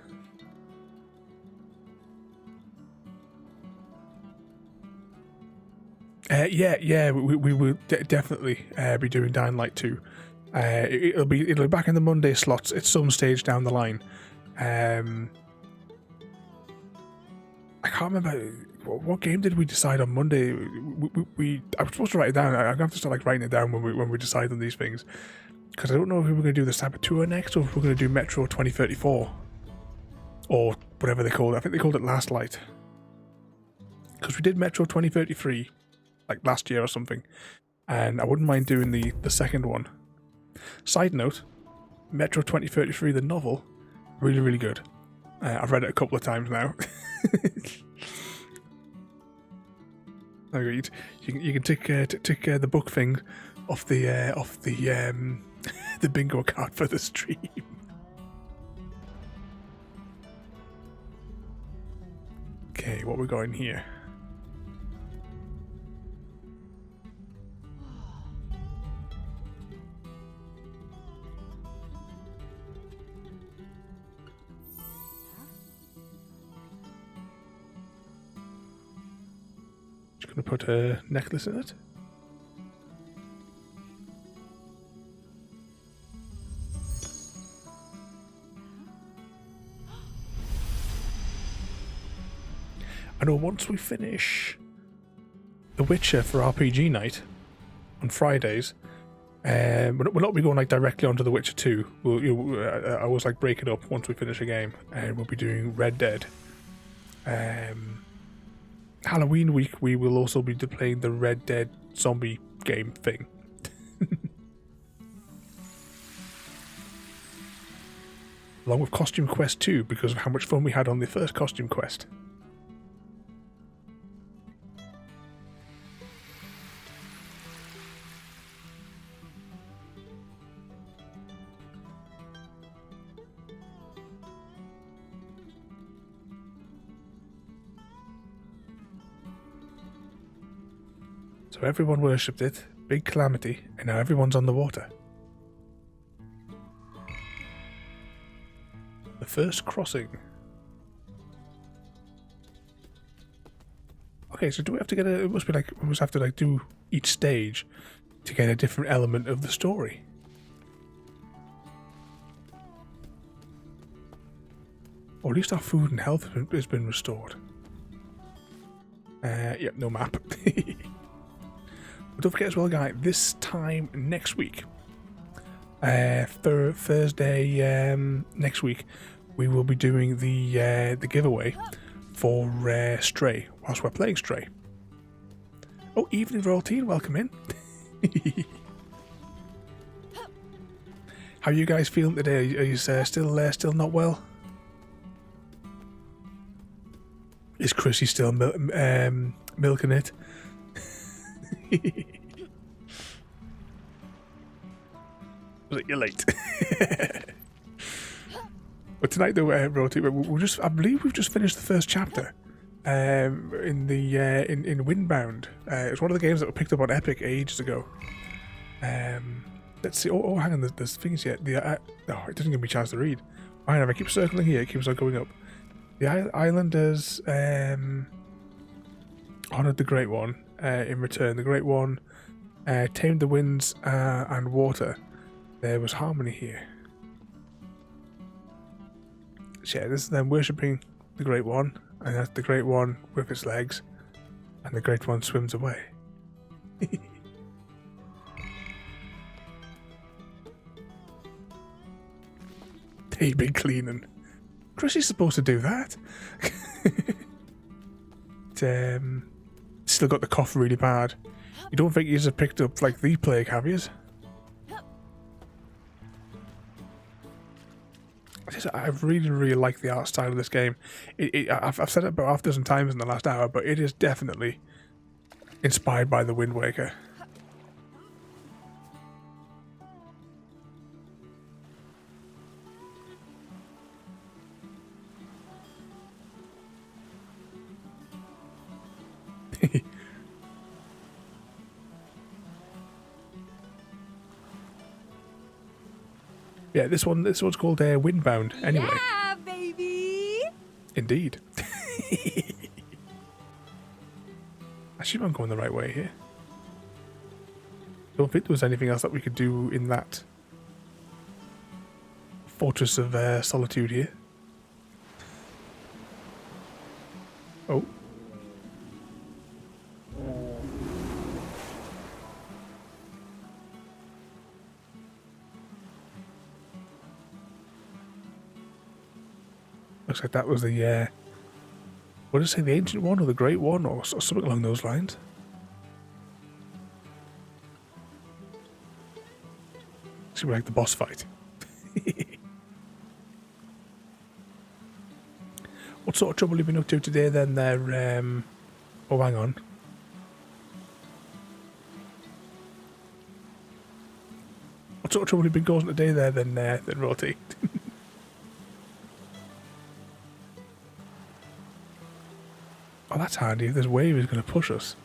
Yeah, we will definitely be doing Dying Light 2. It'll be back in the Monday slots at some stage down the line. I can't remember what game did we decide on Monday. I was supposed to write it down. I'm gonna have to start writing it down when we decide on these things, because I don't know if we were going to do the Saboteur next or if we're going to do Metro 2034 or whatever they called it. I think they called it Last Light, because we did Metro 2033 like last year or something, and I wouldn't mind doing the second one. Side note, Metro 2033, the novel, really, really good. I've read it a couple of times now. You can tick the book thing off the the bingo card for the stream. Okay, what we got in here? Just gonna put a necklace in it. I know once we finish The Witcher for RPG night on Fridays, We'll not be going like directly onto The Witcher 2. I always like break it up once we finish a game, and we'll be doing Red Dead. Halloween week we will also be playing the Red Dead zombie game thing. Along with Costume Quest 2 because of how much fun we had on the first Costume Quest. So everyone worshipped it, big calamity, and now everyone's on the water. The first crossing. Okay, so do we have to get a... It must be like... We must have to like do each stage to get a different element of the story. Or at least our food and health has been restored. Yep, no map. But don't forget as well, guys, this time next week, for Thursday next week, we will be doing the giveaway for Stray, whilst we're playing Stray. Oh, evening royalty, welcome in. How are you guys feeling today? Are you still not well? Is Chrissy still milking it? Was it you're late? But tonight though, I believe we've just finished the first chapter in Windbound. It's one of the games that were picked up on Epic ages ago. Let's see. Oh, hang on. There's things yet. It doesn't give me a chance to read. I know. I keep circling here. It keeps on going up. The Islanders honoured the Great One in return. The Great One tamed the winds and water. There was harmony here. So yeah, this is them worshipping the Great One, and that's the Great One with its legs, and the Great One swims away. Hey, been cleaning. Chrissy's supposed to do that. Still got the cough really bad. You don't think you have picked up like the plague, have you? I really like the art style of this game. I've said it about half a dozen times in the last hour, but it is definitely inspired by the Wind Waker. Yeah, this one's called Windbound. Anyway. Yeah, baby. Indeed. I assume I'm going the right way here. Don't think there was anything else that we could do in that Fortress of Solitude here. Oh. Looks like that was the, what did it say, the Ancient One or the Great One or something along those lines. Seems like the boss fight. What sort of trouble have you been up to today then there, oh hang on. What sort of trouble have you been causing today there then Roti? Oh, that's handy if this wave is going to push us.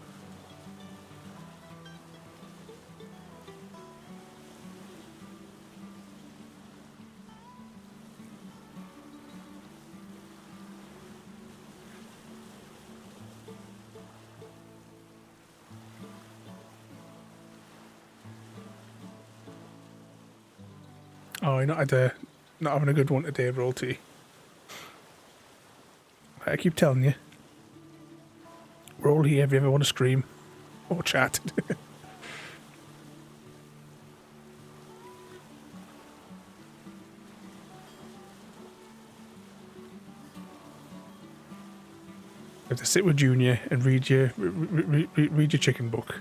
Oh, you're not having a good one today, Rolty. I keep telling you. We're all here if you ever want to scream or chat. have to sit with Junior and read your chicken book.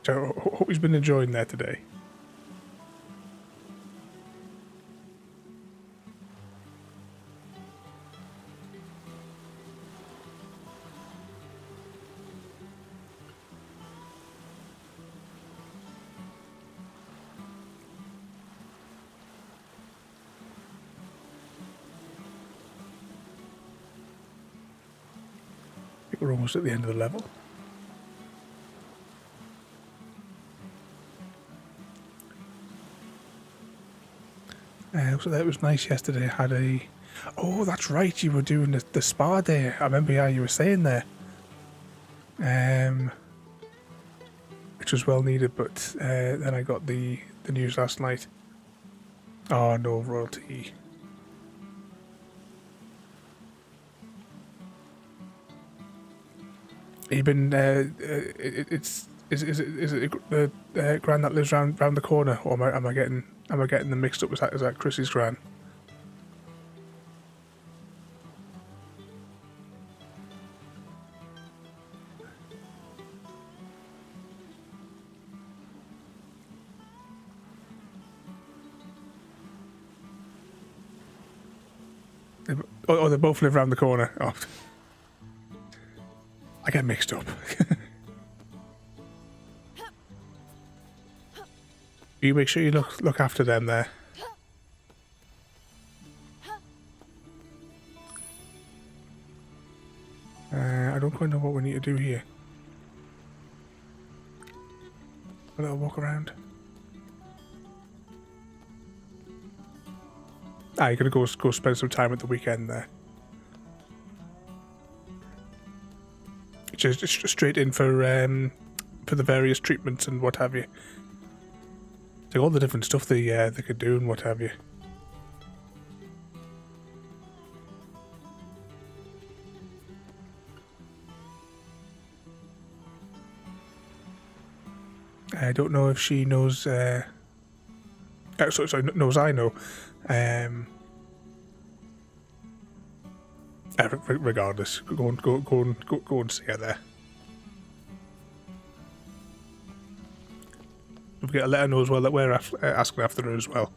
So I hope he's been enjoying that today. I think we're almost at the end of the level. So that was nice yesterday. I had a... Oh, that's right, you were doing the spa day. I remember how you were saying there. Which was well needed, but then I got the news last night. Oh, no royalty. Even is it the gran that lives round the corner, or am I getting them mixed up? Is that Chrissy's gran? Oh, they both live round the corner. Oh. I get mixed up. You make sure you look after them there. I don't quite know what we need to do here. A little walk around. You're gonna go spend some time at the weekend there. Just straight in for the various treatments and what have you. Like all the different stuff they could do and what have you. I don't know if she knows. Sorry, knows I know. Regardless, go and see her there. Don't forget to let her know as well that we're asking after her as well.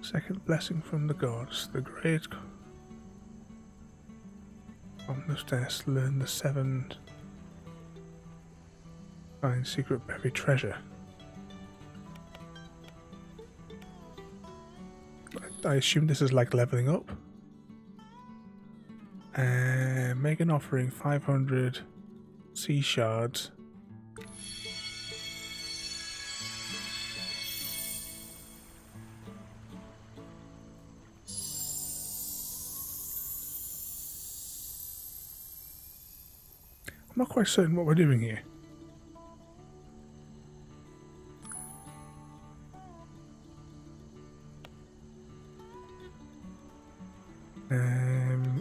Second blessing from the gods, the great Omnibus learn the 7 find secret buried treasure. I assume this is like leveling up. Make an offering 500 sea shards. I'm not quite certain what we're doing here.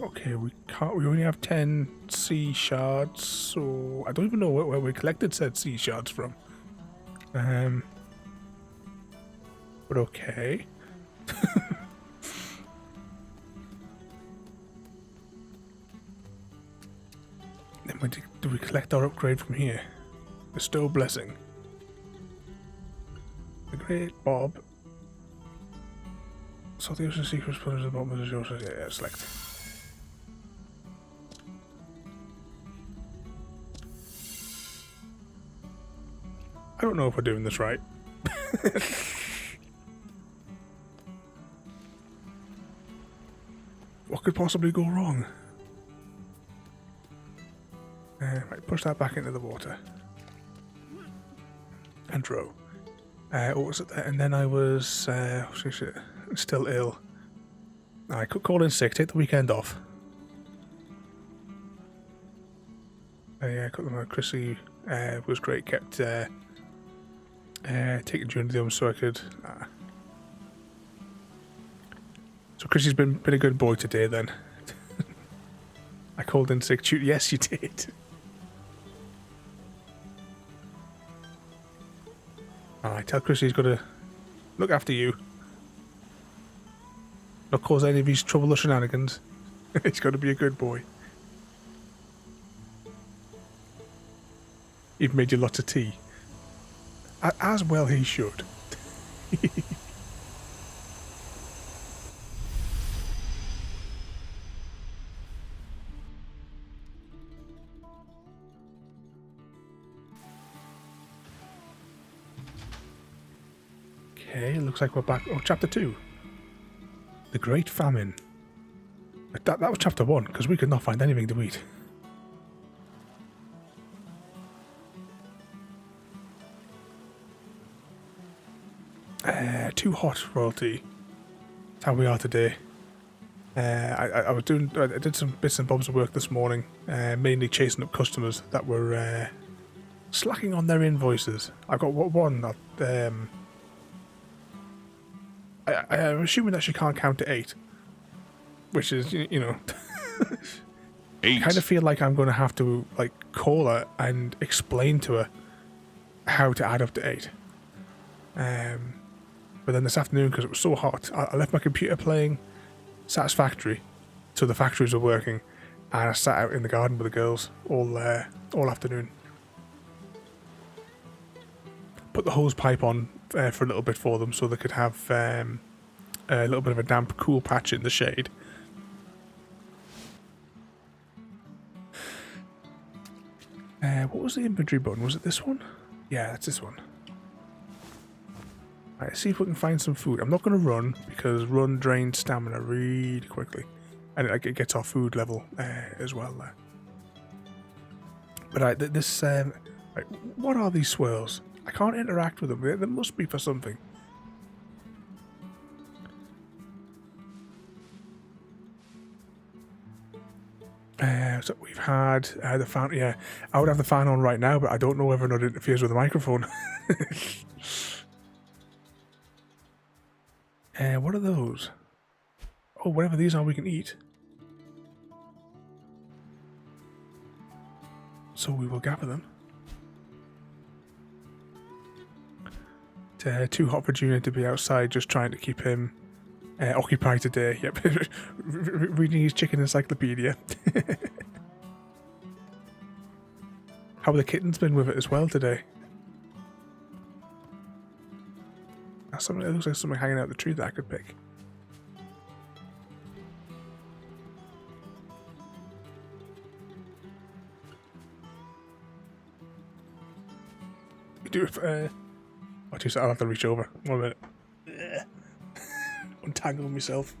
Okay, we only have 10 sea shards, so I don't even know where we collected said sea shards from. But okay. Then do we collect our upgrade from here? Bestow blessing. The great Bob. So the ocean secrets put at the bottom of the ocean. Yeah, select. I don't know if we're doing this right. What could possibly go wrong? Right, push that back into the water. And row. What was it there? And then I was still ill. I could call in sick, take the weekend off. Yeah, Chrissy was great, kept taking during them so I could Chrissy's been a good boy today then. I called in sick. Yes, you did. Alright, tell Chrissy he's got to look after you. Not cause any of these trouble or shenanigans. He's got to be a good boy. Even made you lots of tea. As well he should. Okay, looks like we're back. Oh, chapter 2. The Great Famine. That was chapter 1, because we could not find anything to eat. Too hot, royalty. That's how we are today. I did some bits and bobs of work this morning, mainly chasing up customers that were slacking on their invoices. I've got one that I'm assuming that she can't count to 8, which is, you know, 8. I kind of feel like I'm going to have to like call her and explain to her how to add up to 8. But then this afternoon, because it was so hot, I left my computer playing Satisfactory, so the factories were working, and I sat out in the garden with the girls all afternoon. Put the hose pipe on for a little bit for them, so they could have a little bit of a damp, cool patch in the shade. What was the inventory button? Was it this one? Yeah, that's this one. Alright, let's see if we can find some food. I'm not going to run, because run drains stamina really quickly. And it gets our food level as well there. But this... what are these swirls? I can't interact with them. They must be for something. So we've had the fan. Yeah, I would have the fan on right now, but I don't know whether or not it interferes with the microphone. What are those? Oh, whatever these are, we can eat. So we will gather them. Too hot for Junior to be outside, just trying to keep him occupied today. Yep, reading his chicken encyclopedia. How have the kittens been with it as well today? That's something. It looks like something hanging out the tree that I could pick. You do it. Oh, geez, I'll have to reach over. 1 minute. Untangle myself.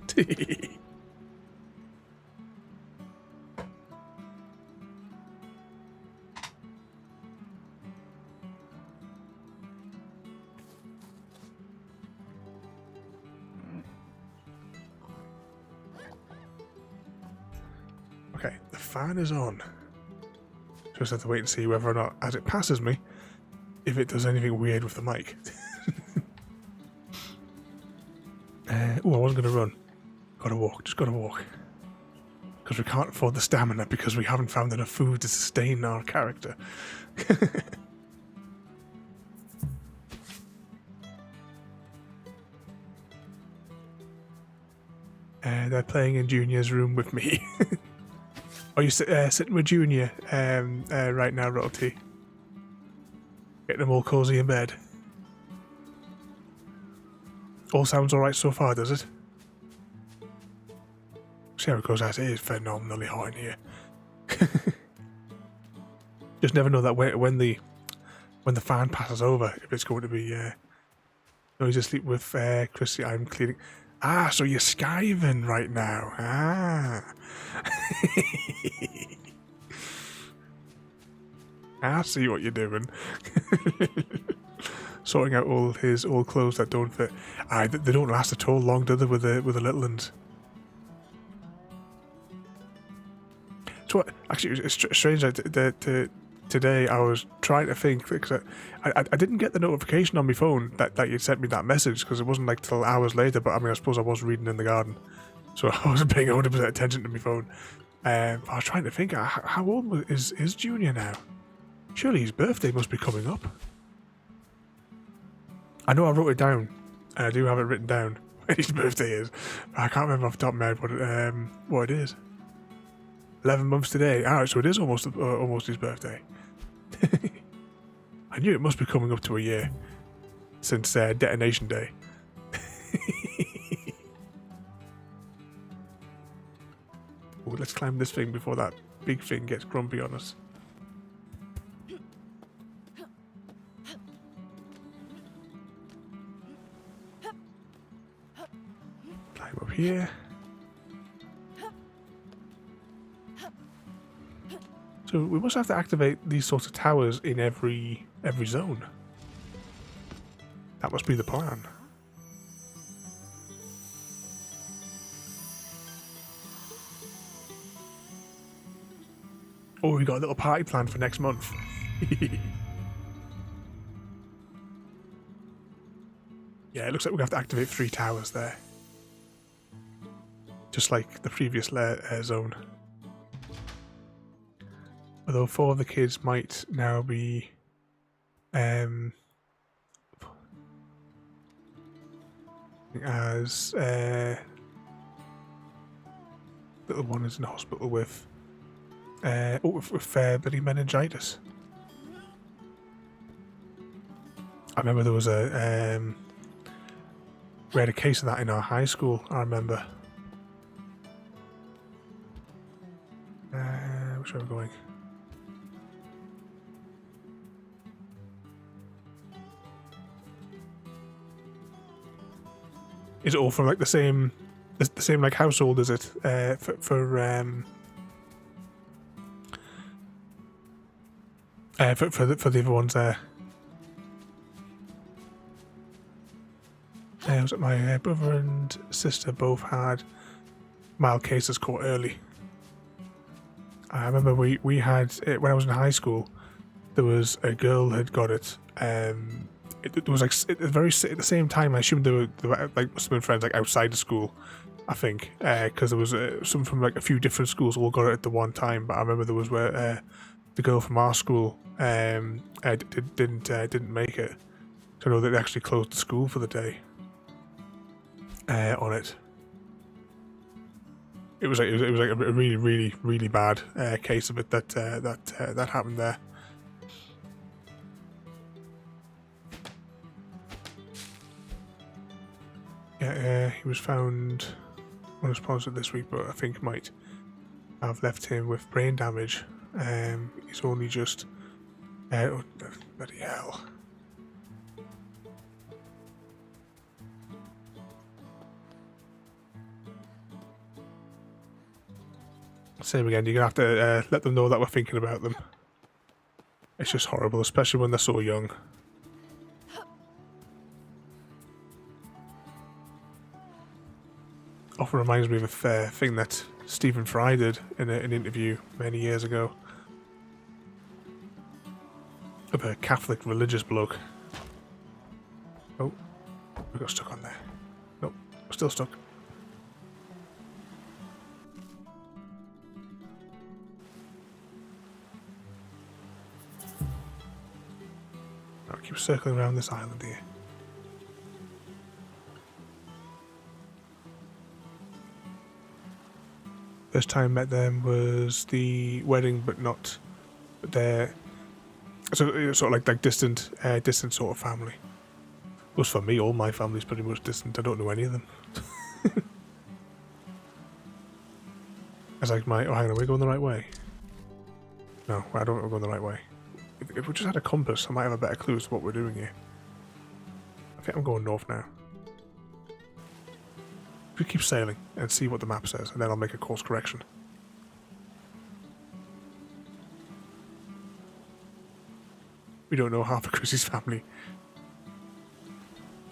Okay, the fan is on. Just have to wait and see whether or not, as it passes me, if it does anything weird with the mic. Oh, I wasn't going to run. Gotta walk, just gotta walk. Because we can't afford the stamina because we haven't found enough food to sustain our character. They're playing in Junior's room with me. Are you sitting with Junior right now, Royalty? Getting them all cozy in bed. All sounds alright so far, does it? See how it goes as it is phenomenally hot in here. Just never know that when the fan passes over, if it's going to be noisy sleep with Chrissy. I'm cleaning. Ah, so you're skiving right now. Ah. I see what you're doing. Sorting out all his old clothes that don't fit. They don't last at all long, do they, with the little ones? So actually, it's strange that today I was trying to think, because I didn't get the notification on my phone that you'd sent me that message, because it wasn't like till hours later. But I mean, I suppose I was reading in the garden. so I wasn't paying 100% attention to my phone. I was trying to think, how old is Junior now? Surely his birthday must be coming up. I know I wrote it down, and I do have it written down when his birthday is. But I can't remember off the top of my head what it is. 11 months today. Alright, so it is almost his birthday. I knew it must be coming up to a year since Detonation Day. Ooh, let's climb this thing before that big thing gets grumpy on us. Climb up here. So we must have to activate these sorts of towers in every zone. That must be the plan. Oh, we got a little party planned for next month. Yeah, it looks like we have to activate 3 towers there. Just like the previous zone. Although 4 of the kids might now be as little one is in the hospital with bloody meningitis. I remember there was we had a case of that in our high school, I remember. Which way are we going? Is it all from like the same like household? Is it for the other ones there? Was it my brother and sister both had mild cases caught early? I remember we had it when I was in high school. There was a girl that had got it. It was like at the same time. I assume they were like must have been friends like outside the school. I think because there was some from like a few different schools all got it at the one time. But I remember there was where the girl from our school didn't make it. So I know that they actually closed the school for the day. On it. It was like a really bad case of it that happened there. Yeah, he was found unresponsive this week, but I think might have left him with brain damage. He's only just bloody hell. Same again, you're going to have to let them know that we're thinking about them. It's just horrible, especially when they're so young. Often reminds me of a thing that Stephen Fry did in an interview many years ago. Of a Catholic religious bloke. Oh, we got stuck on there. Nope, we're still stuck. I'll keep circling around this island here. First time I met them was the wedding, but not. But they're sort of like distant sort of family. Plus, for me, all my family's pretty much distant. I don't know any of them. I was like, oh, hang on, are we going the right way? No, I don't think we're going the right way. If we just had a compass, I might have a better clue as to what we're doing here. I think I'm going north now. We keep sailing and see what the map says, and then I'll make a course correction. We don't know half of Chrissy's family.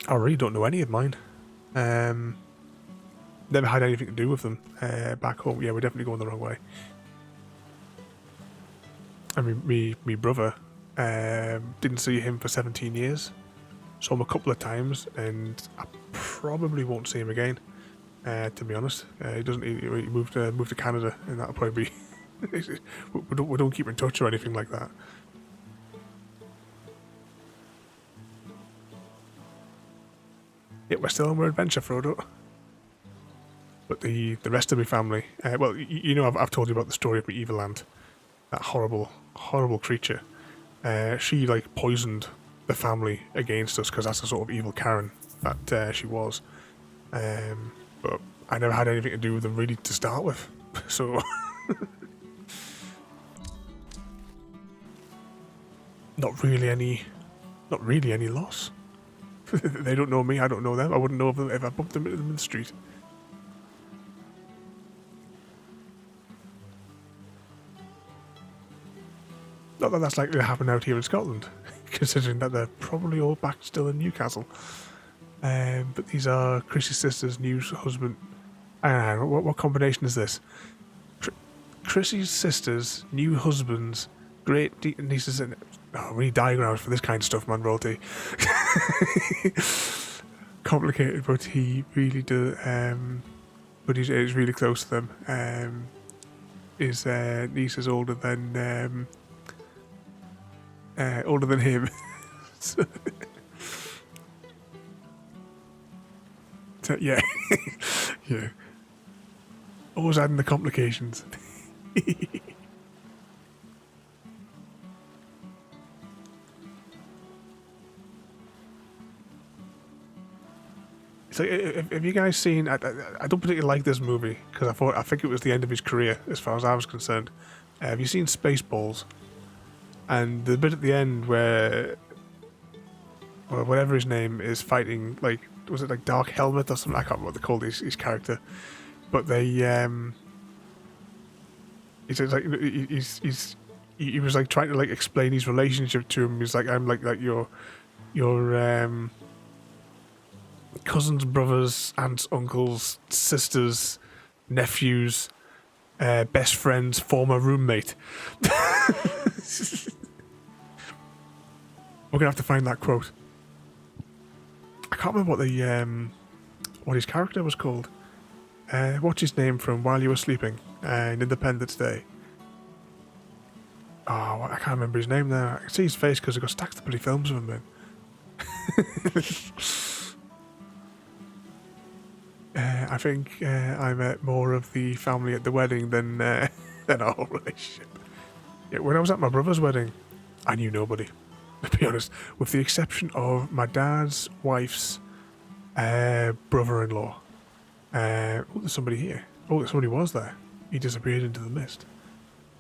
I really don't know any of mine. Never had anything to do with them back home. Yeah, we're definitely going the wrong way. I mean, me brother, didn't see him for 17 years. Saw him a couple of times, and I probably won't see him again. To be honest, he doesn't. He moved to Canada, and that'll probably be. we don't keep in touch or anything like that. Yeah, we're still on our adventure, Frodo. But the rest of my family, well, you know, I've told you about the story of my evil aunt, that horrible creature. She like poisoned the family against us because that's the sort of evil Karen that she was. But I never had anything to do with them really to start with, so not really any loss. They don't know me, I don't know them. I wouldn't know them if I bumped into them in the street. Not that that's likely to happen out here in Scotland, considering that they're probably all back still in Newcastle. But these are Chrissy's sister's new husband. What combination is this? Chrissy's sister's new husband's great nieces and... Oh, we need diagrams for this kind of stuff, man, royalty. Complicated, but he really does... but he's really close to them. His niece is older than him. So yeah. Yeah. Always adding the complications. It's like, have you guys seen? I don't particularly like this movie because I think it was the end of his career as far as I was concerned. Have you seen Spaceballs? And the bit at the end where, or whatever his name is, fighting, like, was it like Dark Helmet or something? I can't remember what they called his character, but they he says like he was like trying to like explain his relationship to him. He's like, I'm like your cousins, brothers, aunts, uncles, sisters, nephews, best friends, former roommate. We're gonna have to find that quote. I can't remember what his character was called. What's his name from While You Were Sleeping in Independence Day? Oh, I can't remember his name there. I can see his face because I've got stacks of bloody films of him in. I think I met more of the family at the wedding than our whole relationship. Yeah, when I was at my brother's wedding, I knew nobody, to be honest, with the exception of my dad's wife's brother-in-law. Oh, there's somebody here. Oh, somebody was there. He disappeared into the mist.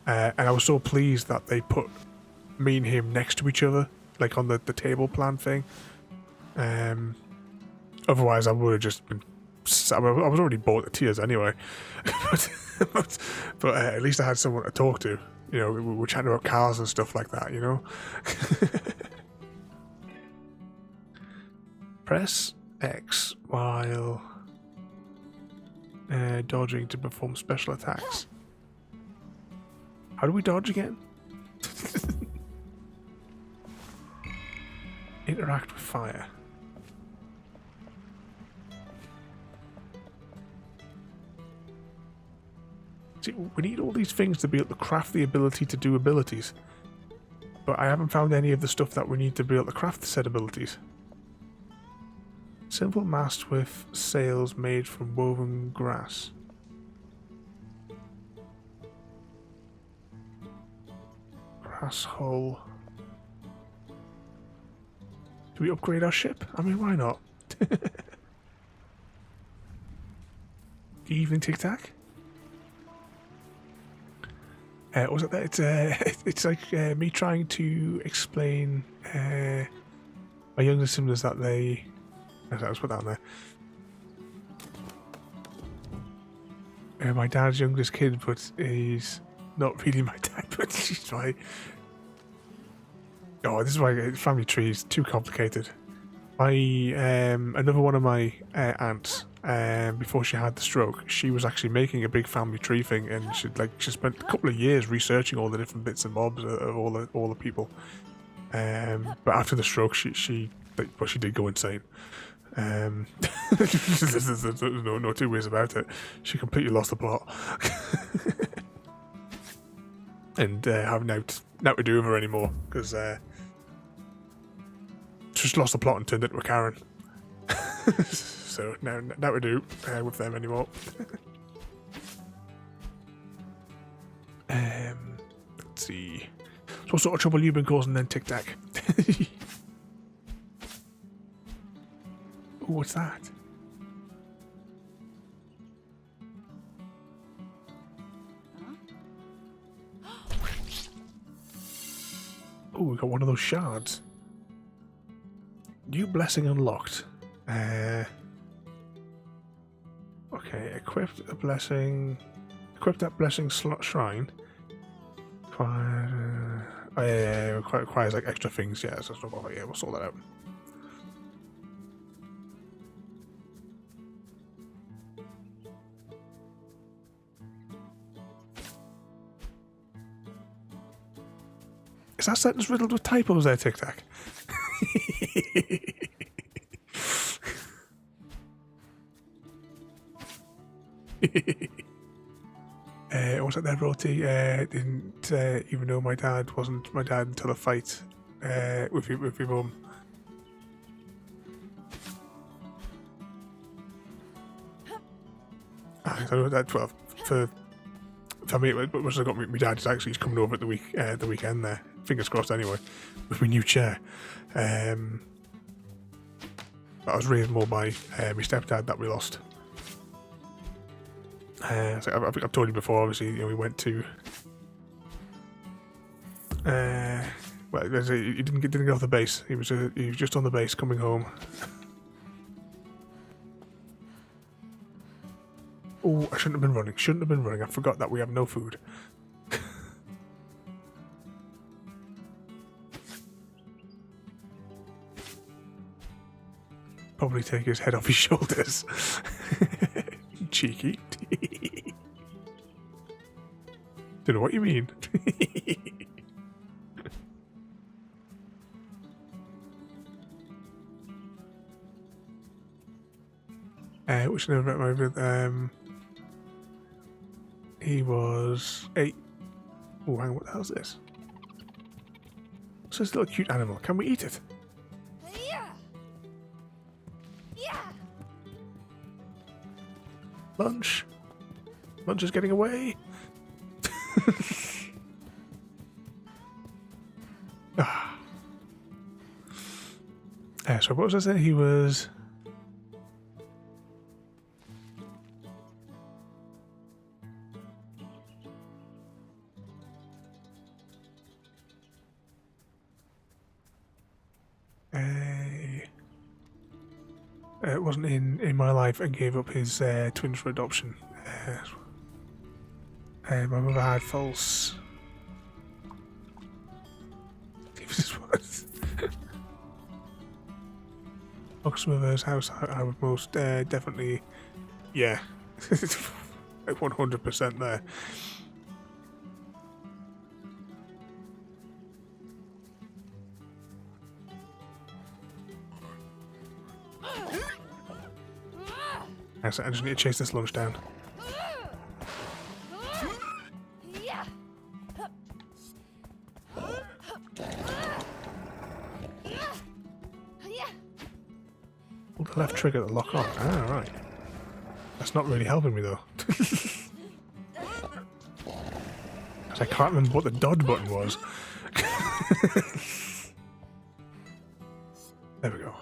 And I was so pleased that they put me and him next to each other, like on the table plan thing. Otherwise, I would have just been... I was already bored to tears anyway. but at least I had someone to talk to. You know, we were chatting about cars and stuff like that, you know? Press X while dodging to perform special attacks. How do we dodge again? Interact with fire. See, we need all these things to be able to craft the ability to do abilities. But I haven't found any of the stuff that we need to be able to craft said abilities. Simple mast with sails made from woven grass. Grass hull. Do we upgrade our ship? I mean, why not? Evening Tic Tac? Was it that? It's like me trying to explain my younger siblings that they... Let's put that on there. My dad's youngest kid, but he's not really my dad, but he's my... Oh, this is why family tree is too complicated. Another one of my aunts, before she had the stroke, she was actually making a big family tree thing, and she spent a couple of years researching all the different bits and bobs of all the people. But after the stroke, she did go insane. There's no two ways about it. She completely lost the plot. And have now to do with her anymore, because just lost the plot and turned into a Karen. So now to do with them anymore. Let's see. So what sort of trouble you've been causing then, Tic Tac? Oh, what's that? Oh, we got one of those shards. New blessing unlocked. Okay, equipped a blessing. Equip that blessing slot shrine. Requires like extra things. Yeah, so that's not. Yeah, we'll sort that out. Is that sentence riddled with typos there, Tic Tac? What's that there, Roti? Didn't even know my dad wasn't my dad until a fight with your mum. I know that. Well, for me, what's I got my dad is actually coming over at the weekend there. Fingers crossed, anyway, with my new chair. But I was raised more by my stepdad that we lost. So I think I've told you before. Obviously, we went to. Well, he didn't get off the base. He was just on the base coming home. Oh, I shouldn't have been running. I forgot that we have no food. Probably take his head off his shoulders. Cheeky. Don't know what you mean. Which never met my he was 8. Oh, hang on, what the hell is this? What's this little cute animal? Can we eat it? Lunch. Lunch is getting away. So what was I saying? He was. It wasn't in my life and gave up his twins for adoption. My mother had false. Oxmover's house, I would most definitely, yeah, 100% there. I just need to chase this lunch down. Pull the left trigger to lock on. Ah, right. That's not really helping me though. I can't remember what the dodge button was. There we go.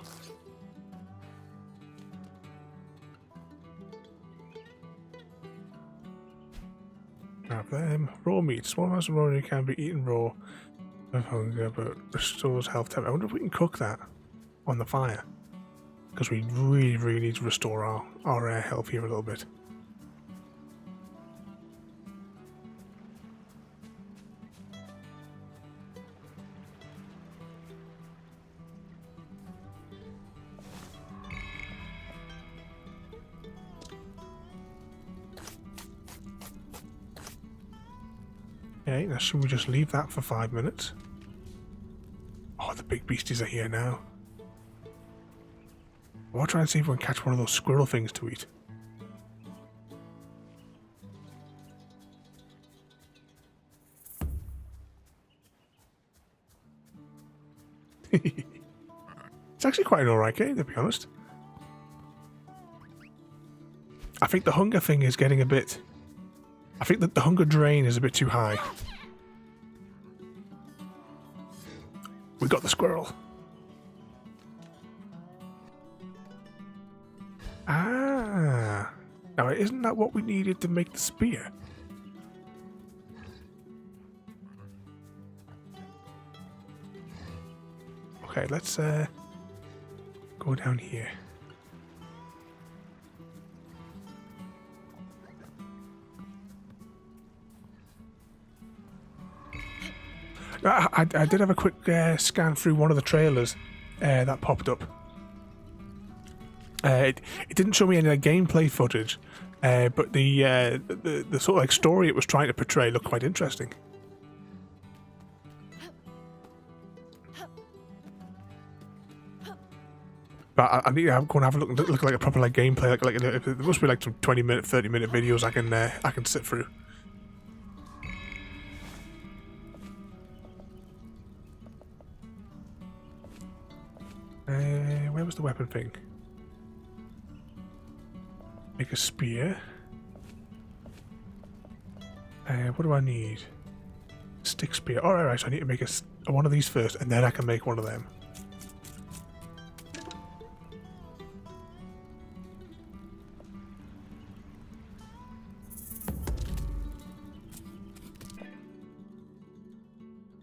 Grab them. Raw meat. Small amounts of raw meat can be eaten raw of hunger, but restores health temp. I wonder if we can cook that on the fire. Because we really, really need to restore our health here a little bit. Okay, now should we just leave that for 5 minutes? Oh, the big beasties are here now. I'll try and see if we can catch one of those squirrel things to eat. It's actually quite an alright game, to be honest. I think the hunger thing is getting a bit... I think that the hunger drain is a bit too high. We got the squirrel. Ah. Now, isn't that what we needed to make the spear? Okay, let's go down here. I did have a quick scan through one of the trailers that popped up. It didn't show me any gameplay footage, but the sort of like story it was trying to portray looked quite interesting. But I'm going to have a look like a proper like gameplay. There must be like some 20-minute, 30-minute videos I can sit through. Where was the weapon thing? Make a spear. What do I need? Stick spear. Alright, so I need to make one of these first, and then I can make one of them.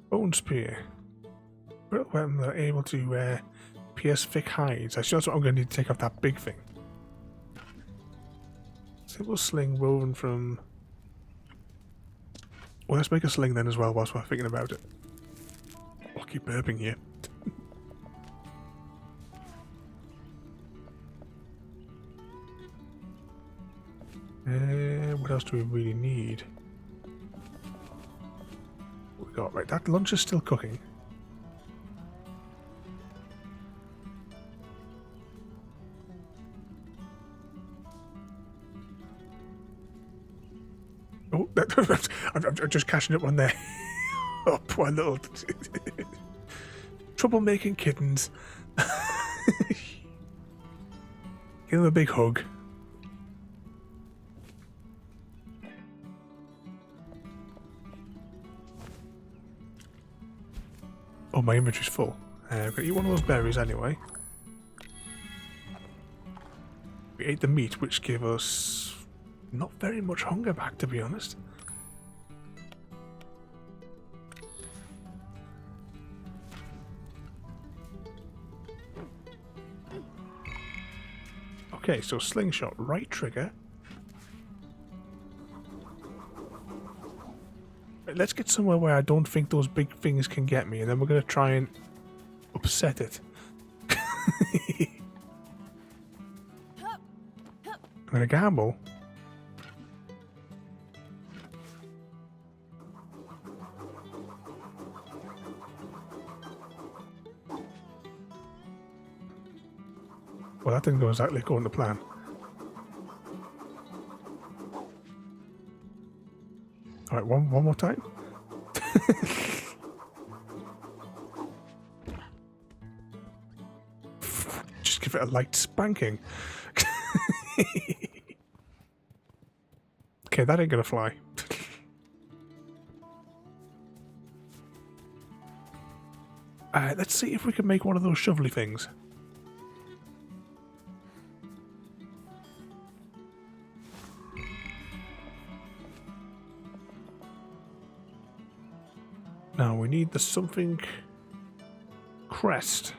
Bone spear. Weapons that are able to pierce thick hides. Actually, that's what I'm going to need to take off that big thing. Simple sling woven from... Well, let's make a sling then as well whilst we're thinking about it. I'll keep burping here. What else do we really need? What we got? Right, that lunch is still cooking. Oh, I'm just catching up on there. Oh, poor little troublemaking kittens. Give them a big hug. Oh, my inventory's full. I've got to eat one of those berries anyway. We ate the meat, which gave us not very much hunger back, to be honest. Okay, so slingshot, right trigger. Let's get somewhere where I don't think those big things can get me, and then we're going to try and upset it. I'm going to gamble. Well, that didn't go exactly according to plan. Alright, one more time. Just give it a light spanking. Okay, that ain't gonna fly. Let's see if we can make one of those shovelly things. Now we need the something crest.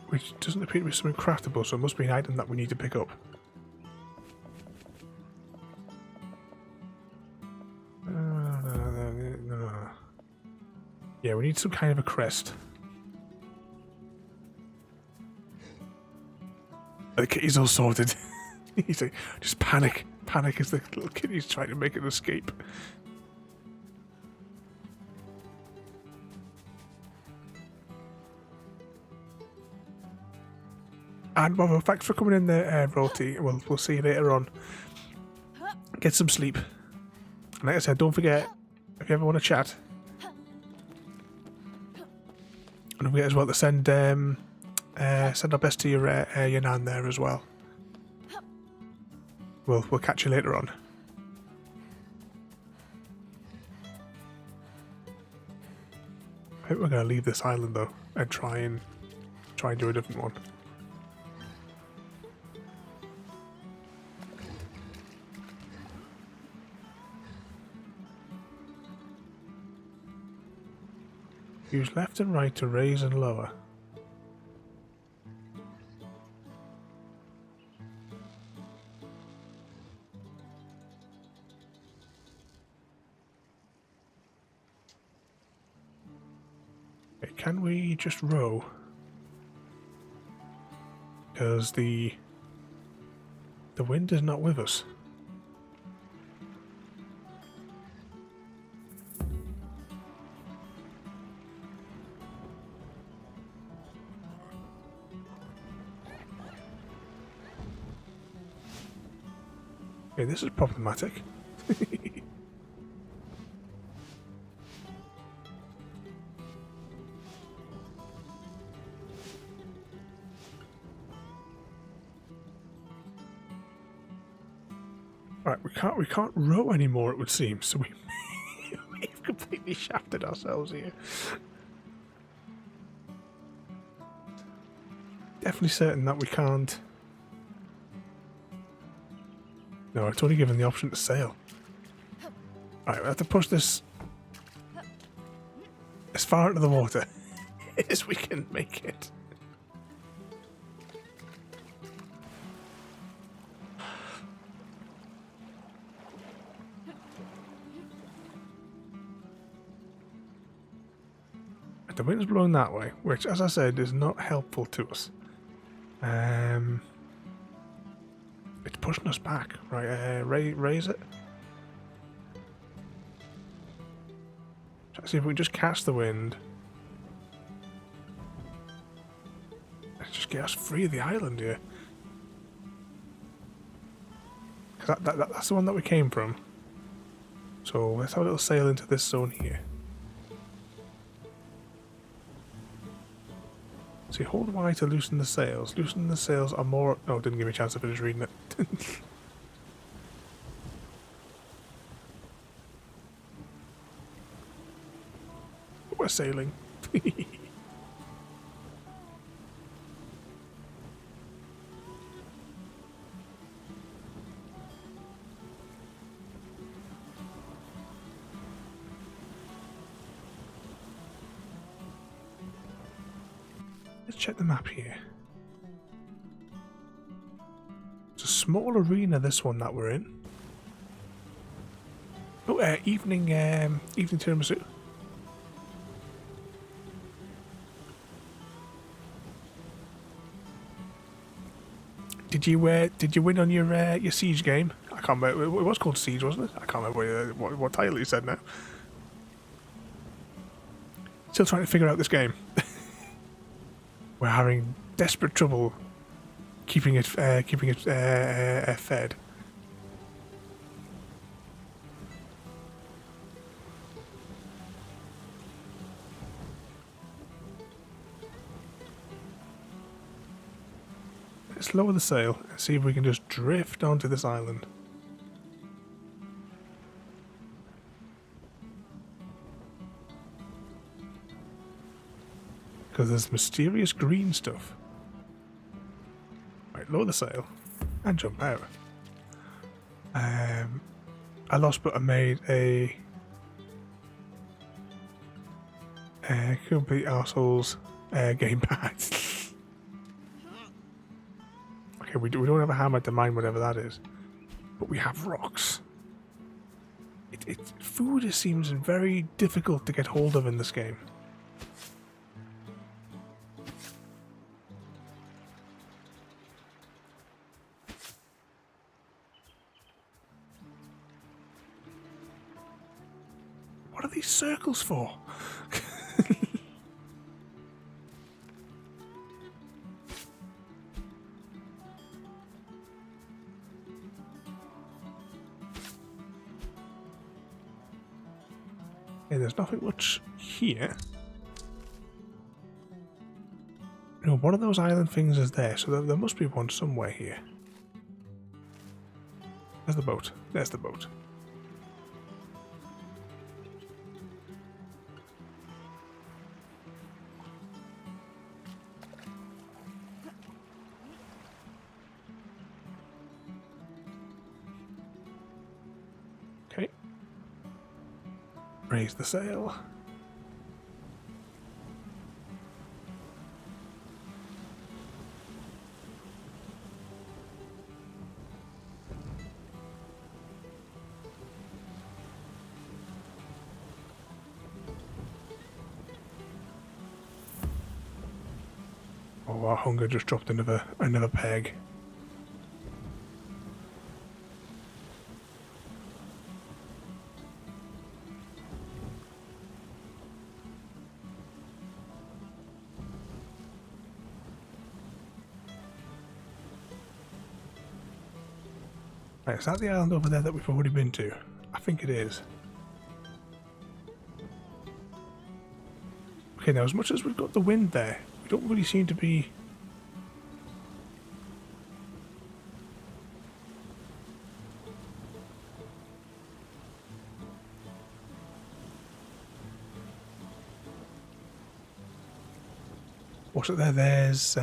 Which doesn't appear to be something craftable, so it must be an item that we need to pick up. No. Yeah, we need some kind of a crest. The kitty's all sorted. He's like, just panic. Panic as the little kitty's trying to make an escape. And well, thanks for coming in there, Roti. We'll see you later on. Get some sleep. And like I said, don't forget, if you ever want to chat, and don't forget as well to send our best to your nan there as well. We'll catch you later on. I think we're going to leave this island though and try and do a different one. Use left and right to raise and lower. Okay, can we just row? Because the wind is not with us. Okay, this is problematic. Right, we can't row anymore, it would seem. So we've completely shafted ourselves here. Definitely certain that we can't. No, it's only given the option to sail. Right, we have to push this as far into the water as we can make it. The wind's blowing that way, which, as I said, is not helpful to us. It's pushing us back. Right, raise it. Let's see if we just catch the wind. Let's just get us free of the island here. Because that's the one that we came from. So let's have a little sail into this zone here. See, hold Y to loosen the sails. Loosen the sails are more... Oh, didn't give me a chance to finish reading it. We're sailing. Let's check the map here. It's a small arena, this one that we're in. Oh, evening tiramisu. Did you win on your siege game? I can't remember. It was called Siege, wasn't it? I can't remember what title you said now. Still trying to figure out this game. We're having desperate trouble keeping it fed. Let's lower the sail and see if we can just drift onto this island. Because there's mysterious green stuff. Right, lower the sail and jump out. I lost, but I made a complete arseholes gamepad. Okay, we don't have a hammer to mine whatever that is, but we have rocks. Food seems very difficult to get hold of in this game. What are these circles for? And there's nothing much here. No, one of those island things is there, so there must be one somewhere here. There's the boat. There's the boat. Okay. Raise the sail. Oh, our hunger just dropped another peg. Right, is that the island over there that we've already been to? I think it is. Okay, now as much as we've got the wind there, we don't really seem to be... What's it there? There's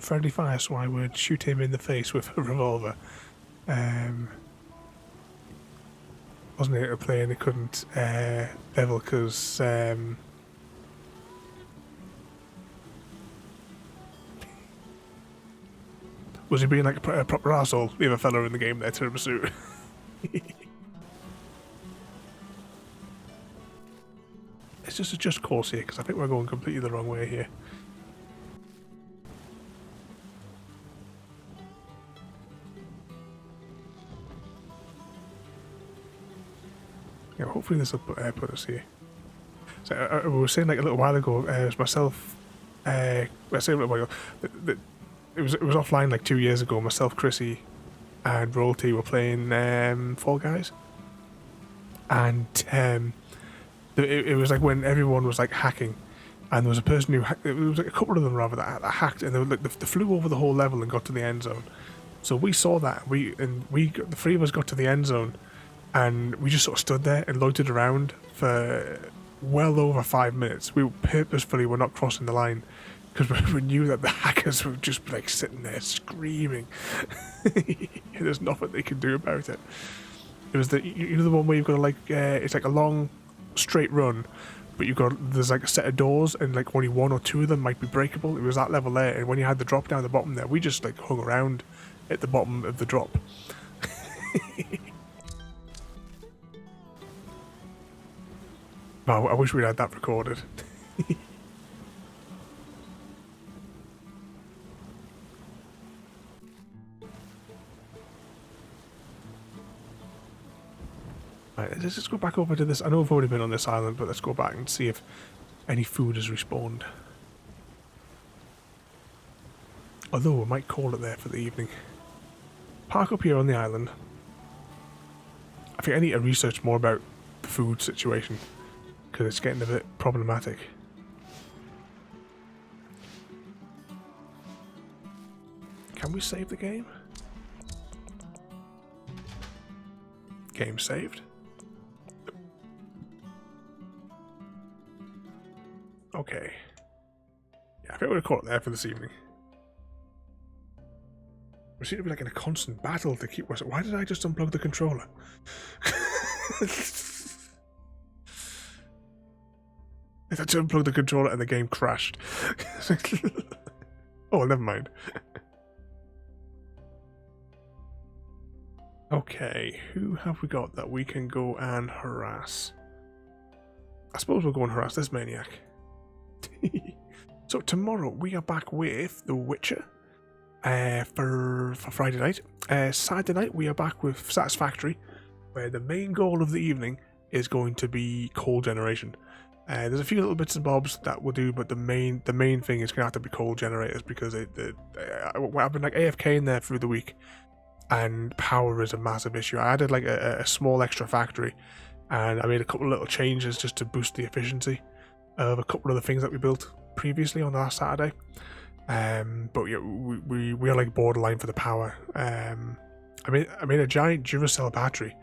friendly fire, so I would shoot him in the face with a revolver. Wasn't it a plane they couldn't level because was he being like a proper arsehole, the other fella in the game there, to pursue? It's just a just course here, because I think we're going completely the wrong way here. Yeah, hopefully this will put us here. So we were saying like a little while ago, it was myself, I say a little while ago, it was offline like 2 years ago. Myself, Chrissy, and Royalty were playing Fall Guys, and it was like when everyone was like hacking, and there was a person who hacked, it was like a couple of them rather that hacked, and they flew over the whole level and got to the end zone. So we saw that, the three of us got to the end zone, and we just sort of stood there and loitered around for well over 5 minutes. We purposefully were not crossing the line because we knew that the hackers would just be like sitting there screaming. There's nothing they can do about it. It was the one where you've got to like it's like a long straight run, but there's like a set of doors and like only one or two of them might be breakable. It was that level there, and when you had the drop down the bottom there, we just like hung around at the bottom of the drop. Wow, I wish we'd had that recorded. Right, let's just go back over to this. I know we've already been on this island, but let's go back and see if any food has respawned. Although we might call it there for the evening. Park up here on the island. I think I need to research more about the food situation, because it's getting a bit problematic. Can we save the game? Game saved. Okay. Yeah, I think we're going to call it there for this evening. We seem to be like in a constant battle to keep us. Why did I just unplug the controller? I had to unplug the controller and the game crashed. Oh, never mind. Okay, who have we got that we can go and harass? I suppose we'll go and harass this maniac. So tomorrow we are back with The Witcher for Friday night. Saturday night we are back with Satisfactory, where the main goal of the evening is going to be coal generation. There's a few little bits and bobs that we'll do, but the main thing is going to have to be coal generators, because I've been like AFK in there through the week, and power is a massive issue. I added like a small extra factory and I made a couple of little changes just to boost the efficiency of a couple of the things that we built previously on the last Saturday. But yeah, we are like borderline for the power. I made a giant Duracell battery.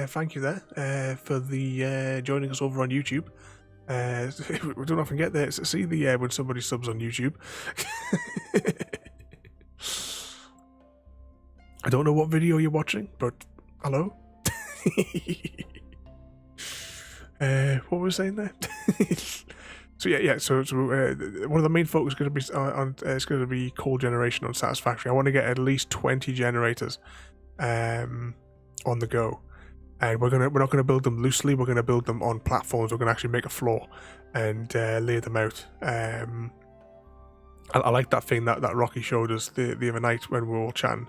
Thank you there for the joining us over on YouTube. We don't often get there. See the when somebody subs on YouTube. I don't know what video you're watching, but hello. What was I saying there? So yeah. So one of the main focus is going to be on it's going to be coal generation on Satisfactory. I want to get at least 20 generators on the go, and we're not going to build them loosely. We're going to build them on platforms. We're going to actually make a floor and lay them out. I like that thing that Rocky showed us the other night when we were all chatting.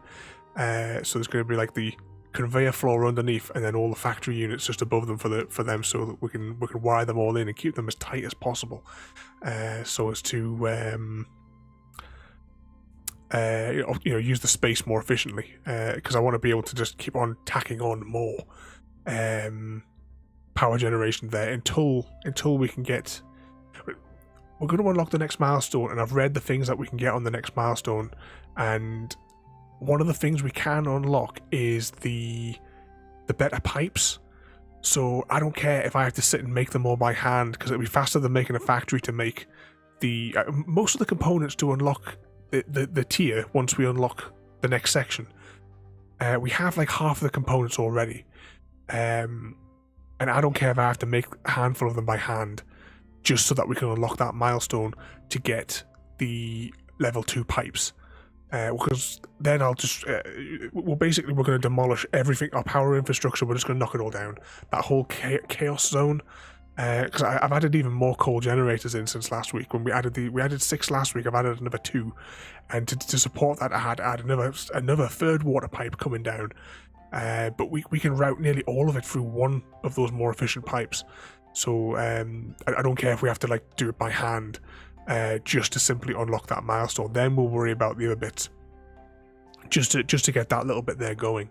So there's going to be like the conveyor floor underneath, and then all the factory units just above them for them, so that we can wire them all in and keep them as tight as possible, so as to use the space more efficiently. Because I want to be able to just keep on tacking on more power generation there until we can get. We're going to unlock the next milestone, and I've read the things that we can get on the next milestone, and one of the things we can unlock is the better pipes. So I don't care if I have to sit and make them all by hand, because it'll be faster than making a factory to make the most of the components to unlock the tier. Once we unlock the next section, we have like half of the components already, and I don't care if I have to make a handful of them by hand, just so that we can unlock that milestone to get the level 2 pipes. Because then I'll just we're going to demolish everything, our power infrastructure. We're just going to knock it all down, that whole chaos zone. Because I've added even more coal generators in since last week. When we added 6 last week, I've added another 2, and to support that, I had to add another third water pipe coming down. But we can route nearly all of it through one of those more efficient pipes. So I don't care if we have to like do it by hand. Just to simply unlock that milestone. Then we'll worry about the other bits. Just to get that little bit there going.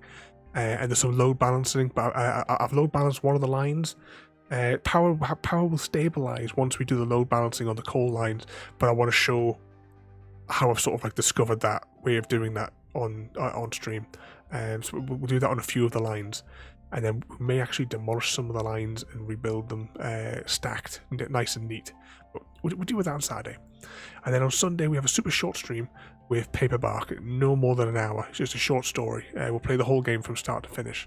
And there's some load balancing, but I've load balanced one of the lines. Power will stabilize once we do the load balancing on the coal lines, but I want to show how I've sort of like discovered that way of doing that on stream. So we'll do that on a few of the lines, and then we may actually demolish some of the lines and rebuild them stacked, nice and neat. We'll deal with that on Saturday. And then on Sunday we have a super short stream with Paperbark, no more than an hour. It's just a short story. We'll play the whole game from start to finish.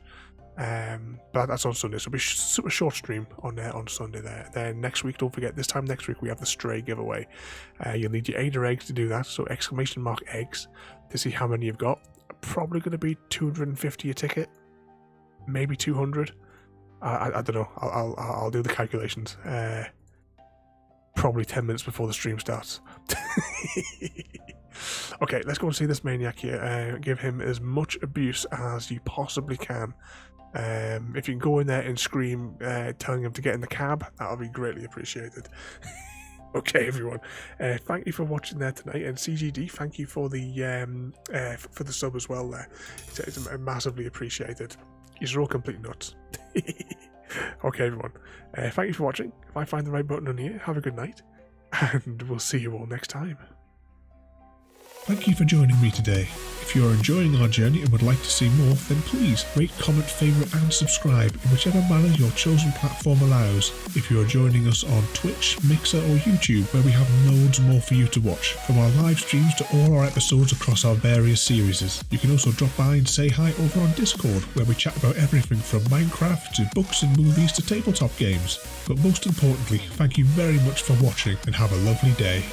But that's on Sunday, so it'll be a super short stream on Sunday there. Then next week, don't forget, this time next week we have the Stray giveaway. You'll need your Ada eggs to do that, so !eggs to see how many you've got. Probably going to be 250 a ticket, maybe 200. I don't know. I'll do the calculations. Probably 10 minutes before the stream starts. Okay, let's go and see this maniac here. Give him as much abuse as you possibly can. If you can go in there and scream, telling him to get in the cab, that'll be greatly appreciated. Okay, everyone. Thank you for watching there tonight, and CGD, thank you for the sub as well. There, it's massively appreciated. You're all complete nuts. Okay, everyone. Thank you for watching. If I find the right button on here, have a good night, and we'll see you all next time. Thank you for joining me today. If you are enjoying our journey and would like to see more, then please rate, comment, favourite and subscribe in whichever manner your chosen platform allows. If you are joining us on Twitch, Mixer or YouTube, where we have loads more for you to watch, from our live streams to all our episodes across our various series. You can also drop by and say hi over on Discord, where we chat about everything from Minecraft to books and movies to tabletop games. But most importantly, thank you very much for watching and have a lovely day.